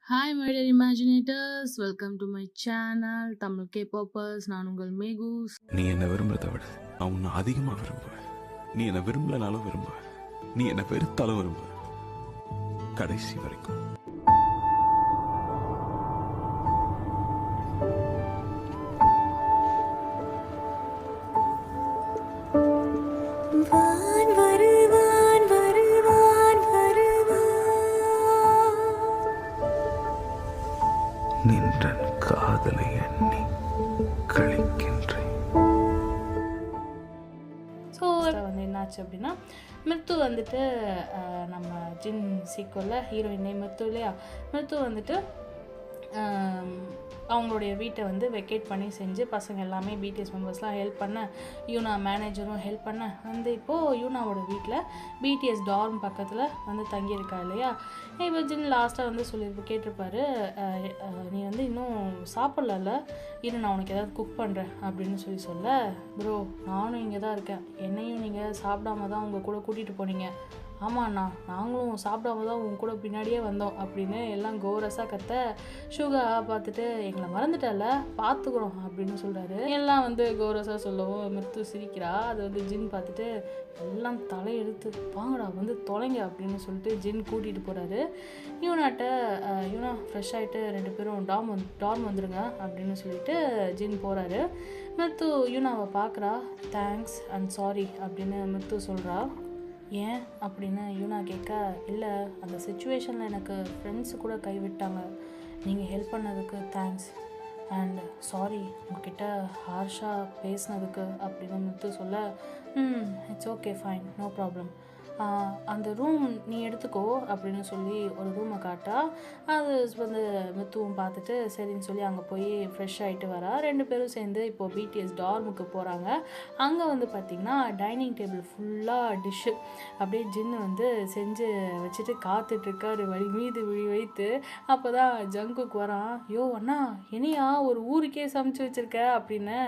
Hi, my dear imaginators. Welcome to my channel, Tamil K-popers. நான் உங்கள் மேகூஸ். நீ என்ன விரும்புறதை விட நான் உன்னை அதிகமாக விரும்புவேன். நீ என்ன விரும்பலனாலும் விரும்புவேன். நீ என்ன வெறுத்தாலும் விரும்புவேன். கடைசி வரைக்கும். நின்றன் காதலை எண்ணி கழிக்கின்றேன். ஸோ வந்து என்னாச்சு அப்படின்னா, மிருத்து வந்துட்டு நம்ம ஜின் சீக்வலில் ஹீரோயின் நேம் மிருத்து இல்லையா, மிருத்து வந்துட்டு அவங்களுடைய வீட்டை வந்து வெக்கேட் பண்ணி செஞ்சு பசங்க எல்லாமே பிடிஎஸ் மெம்பர்ஸ்லாம் ஹெல்ப் பண்ண, யூனா மேனேஜரும் ஹெல்ப் பண்ண வந்து இப்போது யூனாவோட வீட்டில் பிடிஎஸ் டார்ம் பக்கத்தில் வந்து தங்கியிருக்கா இல்லையா. இப்போ ஜின் லாஸ்ட்டாக வந்து கேட்டிருப்பாரு, நீ வந்து இன்னும் சாப்பிட்லல்ல, இரு நான் உனக்கு ஏதாவது குக் பண்ணுறேன் அப்படின்னு சொல்ல, ப்ரோ நானும் இங்கே தான் இருக்கேன், என்னையும் நீங்கள் சாப்பிடாம தான் உங்கள் கூட கூட்டிகிட்டு போனீங்க. ஆமாண்ணா நாங்களும் சாப்பிடாம தான் உங்க கூட பின்னாடியே வந்தோம் அப்படின்னு எல்லாம் கோரஸாக கத்த, சுகா பார்த்துட்டு எங்களை மறந்துட்டால பார்த்துக்குறோம் அப்படின்னு சொல்கிறாரு. எல்லாம் வந்து கோரஸாக சொல்லவும் மிருத்து சிரிக்கிறா. அது வந்து ஜின் பார்த்துட்டு எல்லாம் தலையெடுத்து வாங்கடா வந்து தொலைங்க அப்படின்னு சொல்லிட்டு ஜின் கூட்டிகிட்டு போகிறாரு. யூனா ஃப்ரெஷ் ஆகிட்டு 2 பேரும் டார்ம் வந்துடுங்க அப்படின்னு சொல்லிட்டு ஜின் போகிறாரு. மிருத்து யூனாவை பார்க்குறா. தேங்க்ஸ் அண்ட் சாரி அப்படின்னு மிருத்து சொல்கிறா. ஏன் அப்படின்னு யூனா கேட்க, இல்லை அந்த சுச்சுவேஷனில் எனக்கு ஃப்ரெண்ட்ஸு கூட கைவிட்டாங்க, நீங்கள் ஹெல்ப் பண்ணதுக்கு தேங்க்ஸ் அண்ட் சாரி உங்ககிட்ட ஹார்ஷாக பேசினதுக்கு அப்படின்னு முத்து சொல்ல, it's okay fine no problem, அந்த ரூம் நீ எடுத்துக்கோ அப்படின்னு சொல்லி ஒரு ரூமை காட்டா. அது வந்து மித்துவும் பார்த்துட்டு சரின்னு சொல்லி அங்கே போய் ஃப்ரெஷ் ஆகிட்டு வரா. 2 பேரும் சேர்ந்து இப்போது பிடிஎஸ் டார்முக்கு போகிறாங்க. அங்கே வந்து பார்த்திங்கன்னா டைனிங் டேபிள் ஃபுல்லாக டிஷ்ஷு அப்படியே ஜின்னு வந்து செஞ்சு வச்சுட்டு காத்துட்ருக்காரு வழி மீது விழி வைத்து. அப்போ தான் ஜங்குக்கு வரான். யோ அண்ணா இனியா ஒரு ஊருக்கே சமைச்சு வச்சுருக்க அப்படின்னு.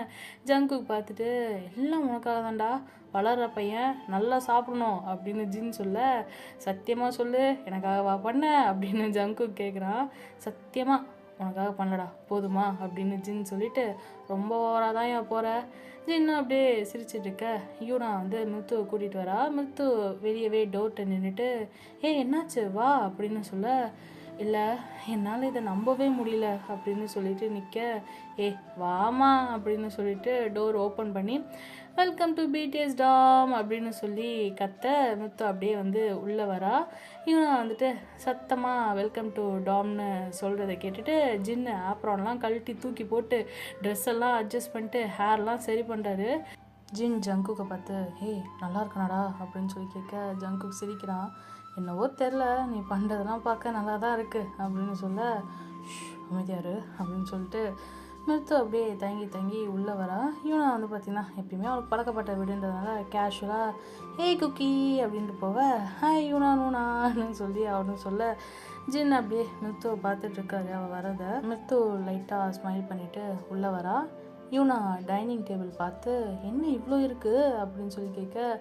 ஜங்குக்கு பார்த்துட்டு எல்லாம் உனக்காக தான்டா, வளர்கிற பையன் நல்லா சாப்பிடணும் அப்படின்னு ஜின் சொல்ல, சத்தியமாக சொல்லு எனக்காகவா பண்ண அப்படின்னு ஜங்குக்கு கேட்குறான். சத்தியமாக உனக்காக பண்ணலடா போதுமா அப்படின்னு ஜின் சொல்லிட்டு, ரொம்ப ஓவராக தான் ஏன் போகிற ஜின்னு அப்படியே சிரிச்சிட்டு இருக்க. யூனா வந்து மிருத்துவை கூட்டிகிட்டு வரா. மிருத்து வெளியவே டோர்ட்ட நின்றுட்டு, என்னாச்சு வா அப்படின்னு சொல்ல, இல்லை என்னால் இதை நம்பவே முடியல அப்படின்னு சொல்லிட்டு நிற்க, வாமா அப்படின்னு சொல்லிட்டு டோர் ஓப்பன் பண்ணி வெல்கம் டு பிடிஎஸ் டாம் அப்படின்னு சொல்லி கத்த. மித்து அப்படியே வந்து உள்ளே வரா. இவனை வந்துட்டு சத்தமாக வெல்கம் டு டாம்னு சொல்கிறத கேட்டுட்டு ஜின்னு ஆப்ரான்லாம் கழட்டி தூக்கி போட்டு ட்ரெஸ் எல்லாம் அட்ஜஸ்ட் பண்ணிட்டு ஹேர்லாம் சரி பண்ணுறாரு. ஜின் ஜங்குக்கை பார்த்து, நல்லா இருக்கனாடா அப்படின்னு சொல்லி கேட்க, ஜங்குக்கு சிரிக்கிறான். என்னவோ தெரில நீ பண்ணுறதெல்லாம் பார்க்க நல்லா தான் இருக்குது அப்படின்னு சொல்ல, அமைதியாரு அப்படின்னு சொல்லிட்டு மிருத்து அப்படியே தங்கி உள்ளே வரா. யூனா வந்து பார்த்திங்கன்னா எப்பயுமே அவளுக்கு பழக்கப்பட்ட வீடுன்றதுனால கேஷுவலாக குக்கி அப்படின்ட்டு போவ, ஹாய் யூனா நூனான்னு சொல்லி அவனு சொல்ல, ஜின் அப்படியே மிருத்துவை பார்த்துட்ருக்காரு அவள் வரதை. மிருத்து லைட்டாக ஸ்மைல் பண்ணிவிட்டு உள்ளே வரா. யூனா டைனிங் டேபிள் பார்த்து என்ன இவ்வளோ இருக்குது அப்படின்னு சொல்லி கேட்க,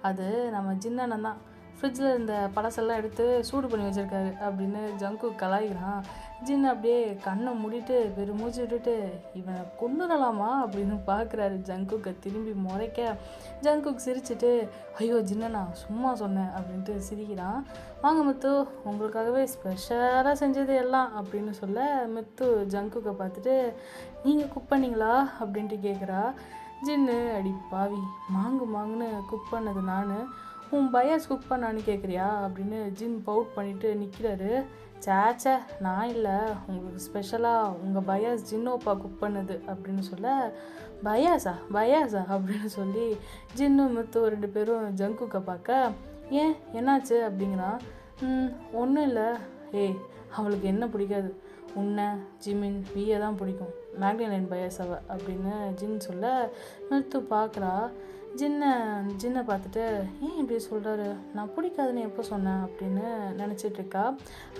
அது நம்ம ஜின்னண்ணன் தான் ஃப்ரிட்ஜில் இருந்த பழசெல்லாம் எடுத்து சூடு பண்ணி வச்சுருக்காரு அப்படின்னு ஜங்கு கலாய்கிறான். ஜின் அப்படியே கண்ணை மூடிட்டு பெருமூச்சு விட்டுட்டு இவனை கொண்டுடலாமா அப்படின்னு பார்க்குறாரு. ஜங்குக்கை திரும்பி முறைக்க ஜங்குக்கு சிரிச்சுட்டு, ஐயோ ஜின்னண்ணா சும்மா சொன்னேன் அப்படின்ட்டு சிரிக்கிறான். வாங்க மித்து உங்களுக்காகவே ஸ்பெஷலாக செஞ்சது எல்லாம் அப்படின்னு சொல்ல, மித்து ஜங்குக்கை பார்த்துட்டு நீங்கள் குக் பண்ணிங்களா அப்படின்ட்டு கேட்குறா. ஜின்னு அடி பாவி மாங்குன்னு குக் பண்ணது நான், உன் பயாஸ் குக் பண்ணான்னு கேட்குறியா அப்படின்னு ஜின் பவுட் பண்ணிவிட்டு நிற்கிறாரு. சேச்சே நான் இல்லை, உங்களுக்கு ஸ்பெஷலாக உங்கள் பயாஸ் ஜின்னோப்பா குக் பண்ணுது அப்படின்னு சொல்ல, பயாஸா அப்படின்னு சொல்லி ஜின்னு மித்து 2 பேரும் ஜங்குக்கை பார்க்க, என்னாச்சு அப்படிங்கிறான். ஒன்றும் இல்லை, அவளுக்கு என்ன பிடிக்காது, உன்னை ஜிமின் வியை தான் பிடிக்கும், மேக்னலைன் பயாஸ் அவ அப்படின்னு ஜின் சொல்ல, மித்து பார்க்குறா. ஜின்னை பார்த்துட்டு ஏன் இப்படி சொல்கிறாரு, நான் பிடிக்காதுன்னு எப்போ சொன்னேன் அப்படின்னு நினச்சிட்ருக்கா.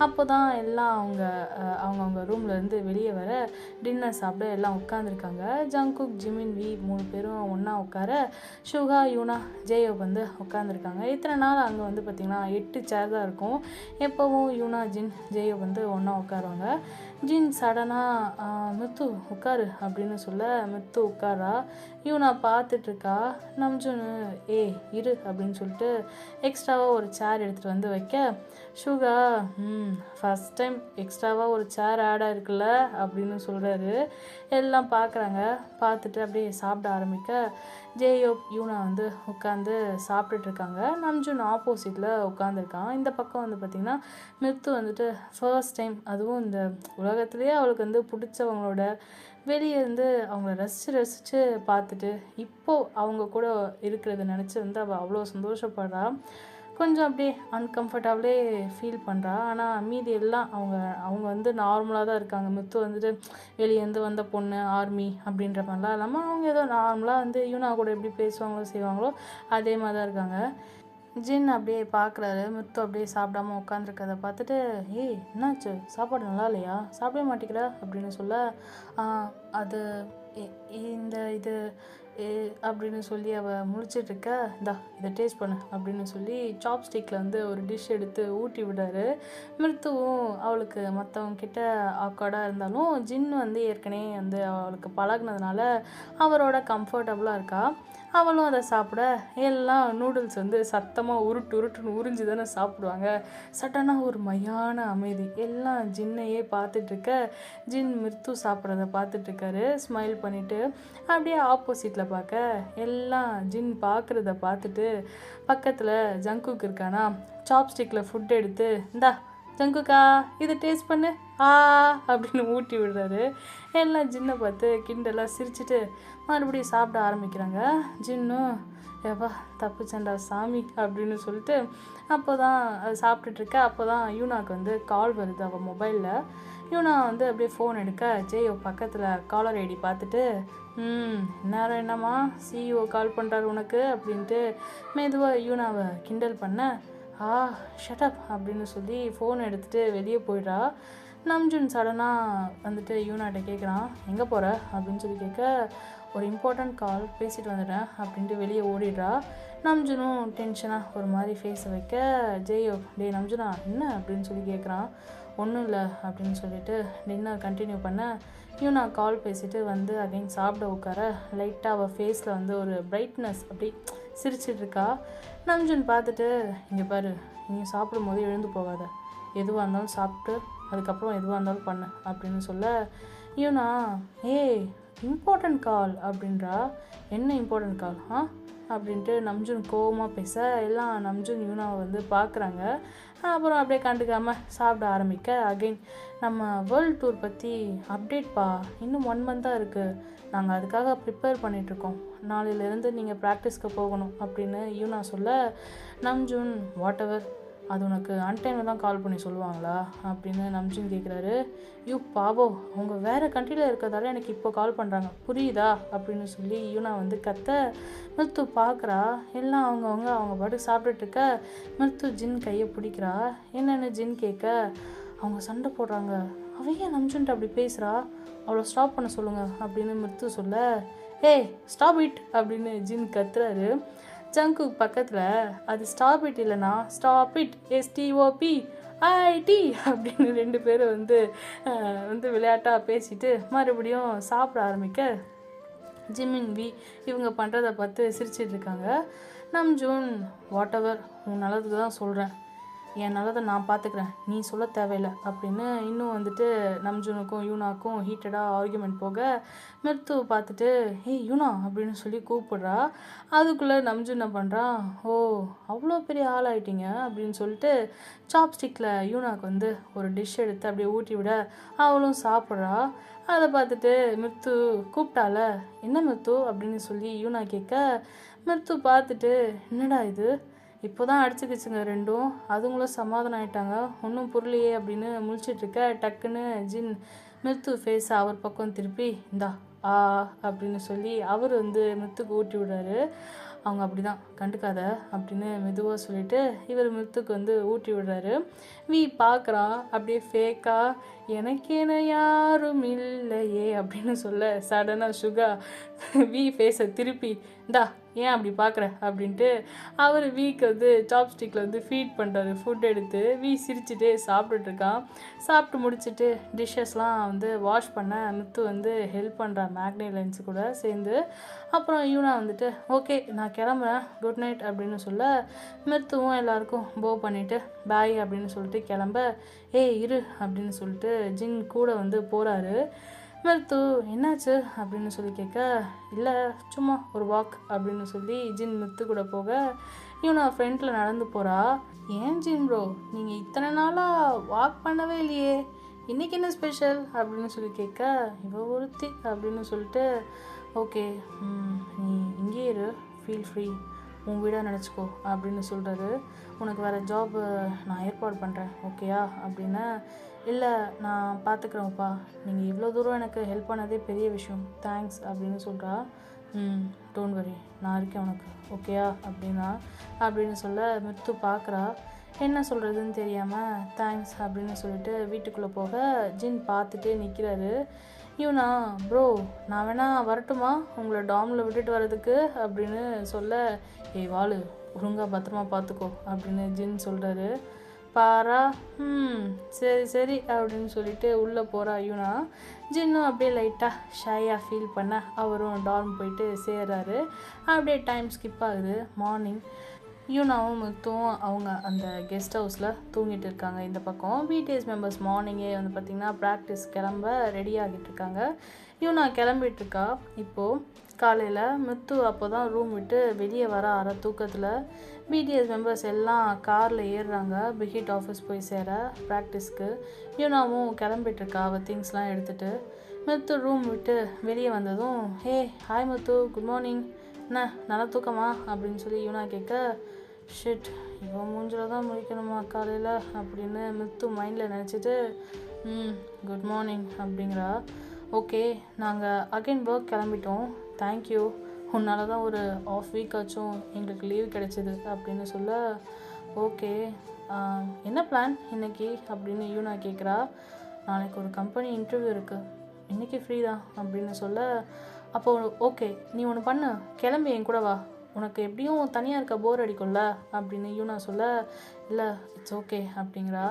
அப்போ தான் எல்லாம் அவங்கவுங்க ரூம்லேருந்து வெளியே வர டின்னர் சாப்பிட எல்லாம் உட்காந்துருக்காங்க. ஜங்குக், ஜிமின், வி 3 பேரும் ஒன்றா உட்கார ஷுகா, யூனா, ஜேயோ வந்து உட்காந்துருக்காங்க. இத்தனை நாள் அங்கே வந்து பார்த்திங்கன்னா 8 சேர் தான் இருக்கும். எப்போவும் யூனா, ஜின், ஜேயோ வந்து ஒன்றா உட்காருவாங்க. ஜின் சடனாக மித்து உட்காரு அப்படின்னு சொல்ல மித்து உட்காரா. யூனா பார்த்துட்ருக்கா. நம்ஜுன்னு இரு அப்படின்னு சொல்லிட்டு எக்ஸ்ட்ராவாக ஒரு சேர் எடுத்துகிட்டு வந்து வைக்க ஷுகா ஃபஸ்ட் டைம் எக்ஸ்ட்ராவாக ஒரு சேர் ஆட் ஆகிருக்குல்ல அப்படின்னு சொல்கிறாரு. எல்லாம் பார்க்குறாங்க. பார்த்துட்டு அப்படியே சாப்பிட ஆரம்பிக்க ஜேயோ, யூனா வந்து உட்காந்து சாப்பிட்டுட்ருக்காங்க. நம்ஜுன் ஆப்போசிட்டில் உட்காந்துருக்கான். இந்த பக்கம் வந்து பார்த்திங்கன்னா மித்து வந்துட்டு ஃபர்ஸ்ட் டைம், அதுவும் இந்த உலகத்துலேயே அவளுக்கு வந்து பிடிச்சவங்களோட வெளியே இருந்து அவங்கள ரசித்து பார்த்துட்டு இப்போது அவங்க கூட இருக்கிறத நினச்சி வந்து அவள் அவ்வளோ சந்தோஷப்படுறா. கொஞ்சம் அப்படியே அன்கம்ஃபர்டபுளே ஃபீல் பண்ணுறா. ஆனால் மீதி எல்லாம் அவங்க வந்து நார்மலாக தான் இருக்காங்க. மித்து வந்துட்டு வெளியேருந்து வந்த பொண்ணு, ஆர்மி அப்படின்ற மாதிரிலாம் இல்லாமல் அவங்க ஏதோ நார்மலாக வந்து யூனா கூட எப்படி பேசுவாங்களோ செய்வாங்களோ அதே மாதிரி தான் இருக்காங்க. ஜின் அப்படியே பார்க்குறாரு. மித்து அப்படியே சாப்பிடாம உட்காந்துருக்கதை பார்த்துட்டு என்னாச்சு, சாப்பாடு நல்லா இல்லையா, சாப்பிடவே மாட்டேங்கிற அப்படின்னு சொல்ல அது இது அப்படின்னு சொல்லி அவள் முழிச்சிட்ருக்க. இதை டேஸ்ட் பண்ணு அப்படின்னு சொல்லி சாப்ஸ்டிக்கில் வந்து ஒரு டிஷ் எடுத்து ஊட்டி விடாரு. மிருத்துவும் அவளுக்கு மற்றவங்க கிட்ட ஆக்கார்டாக இருந்தாலும் ஜின் வந்து ஏற்கனவே வந்து அவளுக்கு பழகினதுனால அவரோட கம்ஃபர்டபுளாக இருக்கா. அவளும் அதை சாப்பிட எல்லாம் நூடுல்ஸ் வந்து சத்தமாக உருட்டுன்னு உறிஞ்சி தானே சாப்பிடுவாங்க. சடனாக ஒரு மையான அமைதி. எல்லாம் ஜின்னையே பார்த்துட்ருக்க. ஜின் மிருத்து சாப்பிட்றத பார்த்துட்ருக்காரு ஸ்மைல் பண்ணிவிட்டு. அப்படியே ஆப்போசிட்டில் பார்க்க எல்லாம் ஜின் பார்க்குறத பார்த்துட்டு பக்கத்தில் ஜங்குக் இருக்கானா, சாப்ஸ்டிக்கில் ஃபுட் எடுத்து இந்தா ஜங்குக்கா இதை டேஸ்ட் பண்ணு அப்படின்னு ஊட்டி விடுறாரு. எல்லாம் ஜின்னை பார்த்து கிண்டலாக சிரிச்சுட்டு மறுபடியும் சாப்பிட ஆரம்பிக்கிறாங்க. ஜின்னும் ஏப்பா தப்புச்சண்டா சாமி அப்படின்னு சொல்லிட்டு அப்போ தான் அது சாப்பிட்டுட்ருக்க. அப்போ தான் யூனாக்கு வந்து கால் வருது அவள் மொபைலில். யூனா வந்து அப்படியே ஃபோன் எடுக்க ஜேயோ பக்கத்தில் காலர் ஐடி பார்த்துட்டு நேரம் என்னம்மா சிஇஓ கால் பண்ணுறாரு உனக்கு அப்படின்ட்டு மெதுவாக யூனாவை கிண்டல் பண்ண ஷட்டப் அப்படின்னு சொல்லி ஃபோன் எடுத்துகிட்டு வெளியே போயிடுறா. நம்ஜுன் சடனாக வந்துட்டு யூனாட்ட கேட்குறான், எங்கே போகிற அப்படின்னு சொல்லி கேட்க ஒரு இம்பார்ட்டண்ட் கால் பேசிட்டு வந்துட்டேன் அப்படின்ட்டு வெளியே ஓடிடுறா. நம்ஜுனும் டென்ஷனாக ஒரு மாதிரி ஃபேஸை வைக்க ஜேயோ நம்ஜுனா என்ன அப்படின்னு சொல்லி கேட்குறான். ஒன்றும் இல்லை அப்படின்னு சொல்லிட்டு டின்னர் கண்டினியூ பண்ண யூனா கால் பேசிட்டு வந்து அகைன் சாப்பிட உட்கார லைட்டாக அவள் ஃபேஸில் வந்து ஒரு பிரைட்னஸ் அப்படி சிரிச்சிட்ருக்கா. நம்ஜுன் பார்த்துட்டு இங்கே பாரு, நீ சாப்பிடும் போது எழுந்து போகாத, எதுவாக இருந்தாலும் சாப்பிட்டு அதுக்கப்புறம் எதுவாக இருந்தாலும் பண்ணு அப்படின்னு சொல்ல யூனா இம்பார்ட்டண்ட் கால் அப்படின்றா. என்ன இம்பார்ட்டண்ட் கால் அப்படின்ட்டு நம்ஜுன் கோவமாக பேச எல்லாம் நம்ஜுன் யூனாவை வந்து பார்க்குறாங்க. அப்புறம் அப்படியே கண்டுக்காமல் சாப்பிட ஆரம்பிக்க அகெயின் நம்ம வேர்ல்டு டூர் பற்றி அப்டேட்ப்பா, இன்னும் 1 month தான் இருக்குது, நாங்கள் அதுக்காக ப்ரிப்பேர் பண்ணிகிட்ருக்கோம், நாளையிலேருந்து நீங்கள் ப்ராக்டிஸ்க்கு போகணும் அப்படின்னு யூனா சொல்ல நம்ஜுன் வாட் எவர், அது உனக்கு அன்டைமில் தான் கால் பண்ணி சொல்லுவாங்களா அப்படின்னு நம்ஜுன் கேட்குறாரு. பாவோ, அவங்க வேறு கண்ட்ரியில் இருக்கிறதால எனக்கு இப்போ கால் பண்ணுறாங்க புரியுதா அப்படின்னு சொல்லி யூனா வந்து கத்த. மிருத்து பார்க்குறா. எல்லாம் அவங்க பாட்டுக்கு சாப்பிட்டுட்ருக்க. மிருத்து ஜின் கையை பிடிக்கிறா. என்னென்னு ஜின் கேட்க அவங்க சண்டை போடுறாங்க, அவையே நம்ஜுன்ட்டு அப்படி பேசுகிறா, அவளை ஸ்டாப் பண்ண சொல்லுங்கள் அப்படின்னு மிருத்து சொல்ல ஸ்டாப் இட் அப்படின்னு ஜின் கத்துறாரு. ஜங்குக் பக்கத்தில் அது ஸ்டாப் இட் இல்லைனா ஸ்டாப் இட் STOP IT அப்படின்னு 2 பேரும் வந்து விளையாட்டாக பேசிட்டு மறுபடியும் சாப்பிட ஆரம்பிக்க ஜிமின், வி இவங்க பண்ணுறதை பார்த்து சிரிச்சிட்ருக்காங்க. நம்ஜூன் வாட் எவர், உன் நல்லதுக்கு தான் சொல்கிறேன், என் நல்லதை நான் பார்த்துக்கிறேன், நீ சொல்ல தேவையில்லை அப்படின்னு இன்னும் வந்துட்டு நம்ஜூனுக்கும் யூனாக்கும் ஹீட்டடாக ஆர்கியூமெண்ட் போக மிருத்து பார்த்துட்டு யூனா அப்படின்னு சொல்லி கூப்பிடுறா. அதுக்குள்ளே நம்ஜூன் என்ன பண்ணுறான், அவ்வளோ பெரிய ஆள் ஆகிட்டீங்க அப்படின்னு சொல்லிட்டு சாப்ஸ்டிக்கில் யூனாக்கு வந்து ஒரு டிஷ் எடுத்து அப்படியே ஊட்டி விட அவளும் சாப்பிட்றா. அதை பார்த்துட்டு மிருத்து கூப்பிட்டால, என்ன மிருத்து அப்படின்னு சொல்லி யூனா கேட்க மிருத்து பார்த்துட்டு என்னடா இது, இப்போ தான் அடிச்சுக்கிச்சுங்க ரெண்டும், அதுங்களும் சமாதானம் ஆகிட்டாங்க, ஒன்றும் புரியலையே அப்படின்னு முழிச்சிட்ருக்க. டக்குன்னு ஜின் மிருத்து ஃபேஸை அவர் பக்கம் திருப்பி இந்தா அப்படின்னு சொல்லி அவர் வந்து மிருத்துக்கு ஊட்டி விடுறாரு. அவங்க அப்படி தான் கண்டுக்காத அப்படின்னு மெதுவாக சொல்லிட்டு இவர் மித்துக்கு வந்து ஊட்டி விடுறாரு. வி பார்க்குறான் அப்படியே ஃபேக்கா, எனக்கென யாரும் இல்லையே அப்படின்னு சொல்ல சடனாக சுகா வி ஃபேஸை திருப்பி இந்தா ஏன் அப்படி பார்க்குற அப்படின்ட்டு அவர் வீக்கு வந்து சாப்ஸ்டிக்கில் வந்து ஃபீட் பண்ணுறாரு. ஃபுட் எடுத்து வீ சிரிச்சுட்டு சாப்பிட்டுட்ருக்கான். சாப்பிட்டு முடிச்சுட்டு டிஷ்ஷஸ்லாம் வந்து வாஷ் பண்ண மித்து வந்து ஹெல்ப் பண்ணுறா மேக்னே லென்ஸு கூட சேர்ந்து. அப்புறம் யூனா வந்துட்டு ஓகே நான் கிளம்புறேன் குட் நைட் அப்படின்னு சொல்ல மித்துவும் எல்லாருக்கும் போ பண்ணிவிட்டு பாய் அப்படின்னு சொல்லிட்டு கிளம்ப ஏய் இரு அப்படின்னு சொல்லிட்டு ஜின் கூட வந்து போகிறாரு. மித்து என்னாச்சு அப்படின்னு சொல்லி கேட்க இல்லை சும்மா ஒரு வாக் அப்படின்னு சொல்லி ஜின் மித்து கூட போக யூனா ஃப்ரெண்டில் நடந்து போகிறா. ஏன் ஜின் ப்ரோ நீங்கள் இத்தனை நாளாக வாக் பண்ணவே இல்லையே, இன்றைக்கி என்ன ஸ்பெஷல் அப்படின்னு சொல்லி கேட்க இவ ஒருத்தி அப்படின்னு சொல்லிட்டு ஓகே நீ இங்கே இரு, ஃபீல் ஃப்ரீ, உன் வீடாக நினச்சிக்கோ அப்படின்னு சொல்கிறாரு. உனக்கு வேறு ஜாப் நான் ஏற்பாடு பண்ணுறேன் ஓகேயா அப்படின்னு. இல்லை நான் பார்த்துக்குறேன்ப்பா, நீங்கள் இவ்வளோ தூரம் எனக்கு ஹெல்ப் பண்ணதே பெரிய விஷயம், தேங்க்ஸ் அப்படின்னு சொல்கிறா. டோன்ட் வரி நான் இருக்கேன் உனக்கு ஓகேயா அப்படின்னு சொல்ல மித்து பார்க்குறா. என்ன சொல்கிறதுன்னு தெரியாமல் தேங்க்ஸ் அப்படின்னு சொல்லிட்டு வீட்டுக்குள்ளே போக ஜின் பார்த்துட்டே நிற்கிறாரு. யூனா ப்ரோ நான் வேணா வரட்டுமா உங்களை டாமில் விட்டுட்டு வர்றதுக்கு அப்படின்னு சொல்ல ஏய் வாளு ஒழுங்காக பத்திரமா பார்த்துக்கோ அப்படின்னு ஜின் சொல்கிறாரு. பாரா சரி சரி அப்படின்னு சொல்லிட்டு உள்ளே போகிறா யூனா. ஜின்னும் அப்படியே லைட்டாக ஷையாக ஃபீல் பண்ண அவரும் டார்ம் போயிட்டு சேர்றாரு. அப்படியே டைம் ஸ்கிப் ஆகுது. மார்னிங் யூனாவும் முத்துவும் அவங்க அந்த கெஸ்ட் ஹவுஸில் தூங்கிட்டு இருக்காங்க. இந்த பக்கம் பிடிஎஸ் மெம்பர்ஸ் மார்னிங்கே வந்து பார்த்திங்கன்னா ப்ராக்டிஸ் கிளம்ப ரெடி ஆகிட்டு இருக்காங்க. யூனா கிளம்பிட்டுருக்கா. இப்போது காலையில் முத்து அப்போ தான் ரூம் விட்டு வெளியே வர அரை தூக்கத்தில் பிடிஎஸ் மெம்பர்ஸ் எல்லாம் காரில் ஏறுறாங்க பிகிட் ஆஃபீஸ் போய் சேர ப்ராக்டிஸ்க்கு. யூனாவும் கிளம்பிட்டுருக்கா அவள் திங்ஸ்லாம் எடுத்துகிட்டு. முத்து ரூம் விட்டு வெளியே வந்ததும் ஹே ஹாய் முத்து குட் மார்னிங், என்ன நல்லா தூக்கமா அப்படின்னு சொல்லி யூனா கேட்க ஷிட் இவன் மூஞ்சில் தான் முடிக்கணுமா காலையில் அப்படின்னு முத்து மைண்டில் நினச்சிட்டு குட் மார்னிங் அப்படிங்கிறா. ஓகே நாங்கள் அகைன் ஒர்க் கிளம்பிட்டோம், தேங்க்யூ, உன்னால தான் ஒரு ஆஃப் வீக் ஆச்சும் எங்களுக்கு லீவ் கிடைச்சிது அப்படின்னு சொல்ல ஓகே என்ன பிளான் இன்னைக்கு அப்படின்னு யூனா கேட்குறா. நாளைக்கு ஒரு கம்பெனி இன்டர்வியூ இருக்குது, இன்றைக்கி ஃப்ரீ தான் அப்படின்னு சொல்ல அப்போ ஓகே நீ ஒன்று பண்ணு, கிளம்பி என் கூட வா, உனக்கு எப்படியும் தனியாக இருக்க போர் அடிக்கும்ல அப்படின்னு யூனா சொல்ல இல்லை இட்ஸ் ஓகே அப்படிங்கிறா.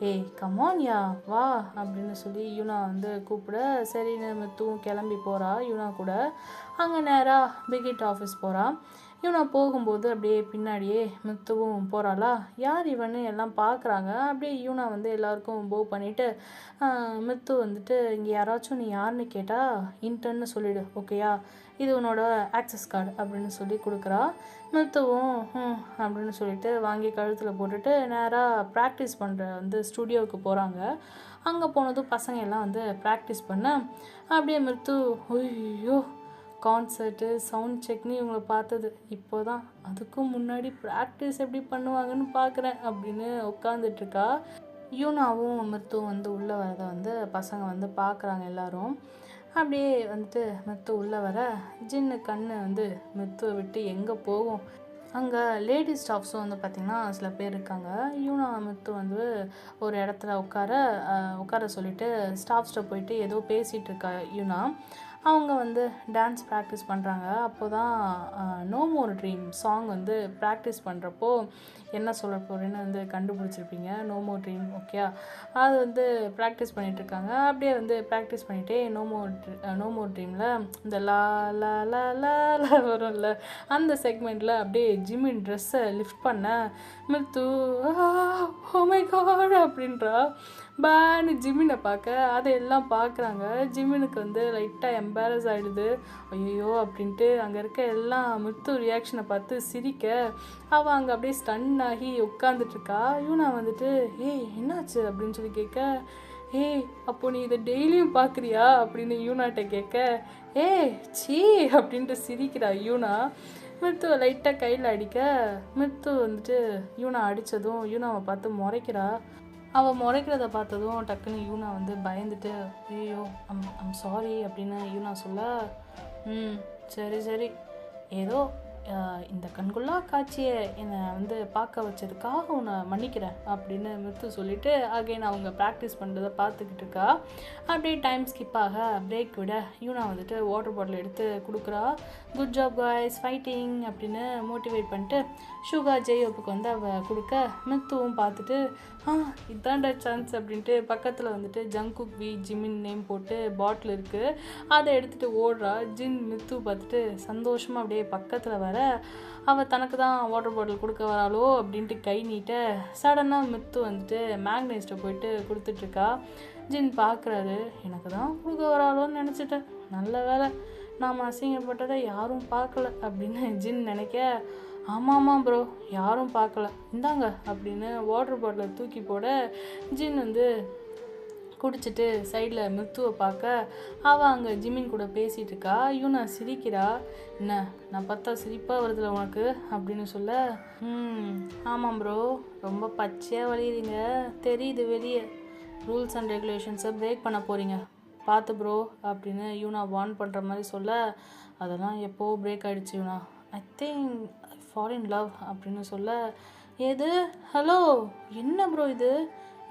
ஏய் கமான் யா வா அப்படின்னு சொல்லி யூனா வந்து கூப்பிட சரின்னு மித்துவும் கிளம்பி போகிறா யூனா கூட. அங்கே நேராக பிகிட் ஆஃபீஸ் போகிறா. யூனா போகும்போது அப்படியே பின்னாடியே மித்துவும் போகிறாளா. யார் இவன்னு எல்லாம் பார்க்குறாங்க. அப்படியே யூனா வந்து எல்லாருக்கும் போ பண்ணிவிட்டு மித்து வந்துட்டு இங்கே யாராச்சும் நீ யாருன்னு கேட்டால் இன்டர்ன்னு சொல்லிவிடு ஓகேயா, இது உன்னோட ஆக்சஸ் கார்டு அப்படின்னு சொல்லி கொடுக்குறா. மித்துவும் அப்படின்னு சொல்லிட்டு வாங்கி கழுத்தில் போட்டுட்டு நேராக ப்ராக்டிஸ் பண்ணுற வந்து ஸ்டுடியோவுக்கு போகிறாங்க. அங்கே போனதும் பசங்க எல்லாம் வந்து ப்ராக்டிஸ் பண்ண அப்படியே மித்து ஐயோ கான்சர்ட்டு சவுண்ட் செக்னு இவங்களை பார்த்தது இப்போ தான், அதுக்கும் முன்னாடி ப்ராக்டிஸ் எப்படி பண்ணுவாங்கன்னு பார்க்குறேன் அப்படின்னு உட்காந்துட்ருக்கா. யூனாவும் மித்துவும் வந்து உள்ளே வரதை வந்து பசங்க வந்து பார்க்குறாங்க எல்லாரும். அப்படியே வந்துட்டு மித்து உள்ளே வர ஜின்னு கண்ணு வந்து மித்துவை விட்டு எங்கே போகும். அங்கே லேடிஸ் ஸ்டாஃப்ஸும் வந்து பார்த்திங்கன்னா சில பேர் இருக்காங்க. யூனா மித்து வந்து ஒரு இடத்துல உட்கார சொல்லிவிட்டு ஸ்டாஃப்ஸ்கிட்ட போயிட்டு ஏதோ பேசிகிட்டு இருக்கா யூனா. அவங்க வந்து டான்ஸ் ப்ராக்டிஸ் பண்ணுறாங்க. அப்போ தான் நோ மோர் ட்ரீம் சாங் வந்து ப்ராக்டிஸ் பண்ணுறப்போ என்ன சொல்ல போகிறேன்னு வந்து கண்டுபிடிச்சிருப்பீங்க. நோ மோர் ட்ரீம் ஓகே, அது வந்து ப்ராக்டிஸ் பண்ணிகிட்ருக்காங்க. அப்படியே வந்து ப்ராக்டிஸ் பண்ணிகிட்டே நோ மோர் ட்ரீமில் இந்த லா லா லா லா லா வரும்ல அந்த செக்மெண்ட்டில் அப்படியே ஜிம்மின் ட்ரெஸ்ஸை லிஃப்ட் பண்ண மித்து ஓ மை காட் அப்படின்றா. பேன்னு ஜிம்மினை பார்க்க அதை எல்லாம் பார்க்குறாங்க. ஜிம்மினுக்கு வந்து லைட்டாக எம்பாரஸ் ஆகிடுது. ஐயோ அப்படின்ட்டு அங்கே இருக்க எல்லாம் மித்து ரியாக்ஷனை பார்த்து சிரிக்க அவள் அங்கே அப்படியே ஸ்டன் ஆகி உட்காந்துட்ருக்கா. யூனா வந்துட்டு ஏய் என்னாச்சு அப்படின்னு சொல்லி கேட்க ஏய் அப்போ நீ இதை டெய்லியும் பார்க்குறியா அப்படின்னு யூனாட்ட கேட்க ஏய் சீ அப்படின்ட்டு சிரிக்கிறா யூனா. மித்துவை லைட்டாக கையில் அடிக்க மித்து வந்துட்டு யூனா அடித்ததும் யூனாவை பார்த்து முறைக்கிறா. அவள் முறைக்கிறத பார்த்ததும் டக்குன்னு யூனா வந்து பயந்துட்டு ஐயோ ஐம் சாரி அப்படின்னு யூனா சொல்ல சரி சரி ஏதோ இந்த கண்கொள்ளா காட்சியை என்னை வந்து பார்க்க வச்சதுக்காக உன்னை மன்னிக்கிறேன் அப்படின்னு மித்து சொல்லிவிட்டு அகைன் அவங்க ப்ராக்டிஸ் பண்ணுறதை பார்த்துக்கிட்டு இருக்கா. அப்படியே டைம் ஸ்கிப் ஆக பிரேக் விட யூனா வந்துட்டு வாட்டர் பாட்டில் எடுத்து கொடுக்குறா. குட் ஜாப் காய்ஸ், ஃபைட்டிங் அப்படின்னு மோட்டிவேட் பண்ணிட்டு ஷுகா ஜெயோப்புக்கு வந்து அவள் கொடுக்க மித்துவும் பார்த்துட்டு இதான்டா சான்ஸ் அப்படின்ட்டு பக்கத்தில் வந்துட்டு ஜங்குக் வி ஜிமின் நேம் போட்டு பாட்டில் இருக்குது, அதை எடுத்துகிட்டு ஓடுறா. ஜின் மித்து பார்த்துட்டு சந்தோஷமாக அப்படியே பக்கத்தில் வர அவள் தனக்கு தான் வாட்டர் பாட்டில் கொடுக்க வராளோ அப்படின்ட்டு கை நீட்ட சடனாக மித்து வந்துட்டு மேக்னைஸ்ட்டை போயிட்டு கொடுத்துட்ருக்கா. ஜின் பார்க்குறாரு, எனக்கு தான் கொடுக்க வராளோன்னு நினச்சிட்டேன், நல்ல வேலை நாம் அசிங்கப்பட்டதை யாரும் பார்க்கல அப்படின்னு ஜின் நினைக்க, ஆமாம் ப்ரோ யாரும் பார்க்கல, இந்தாங்க அப்படின்னு வாட்டர் பாட்டிலை தூக்கி போட ஜின் வந்து குடிச்சிட்டு சைடில் மித்துவை பார்க்க அவள் அங்கே ஜிமின் கூட பேசிகிட்டு இருக்கா. யூனா சிரிக்கிறா, என்ன நான் பார்த்தா சிரிப்பாக வருதுல உனக்கு அப்படின்னு சொல்ல, ஆமாம் ப்ரோ ரொம்ப பச்சையாக வலியுறீங்க தெரியுது, வெளியே ரூல்ஸ் அண்ட் ரெகுலேஷன்ஸை பிரேக் பண்ண போகிறீங்க பார்த்து ப்ரோ அப்படின்னு யூனா வார்ன் பண்ணுற மாதிரி சொல்ல, அதெல்லாம் எப்போது பிரேக் ஆகிடுச்சு Yuna, I think I fall in love அப்படின்னு சொல்ல, ஏது ஹலோ என்ன ப்ரோ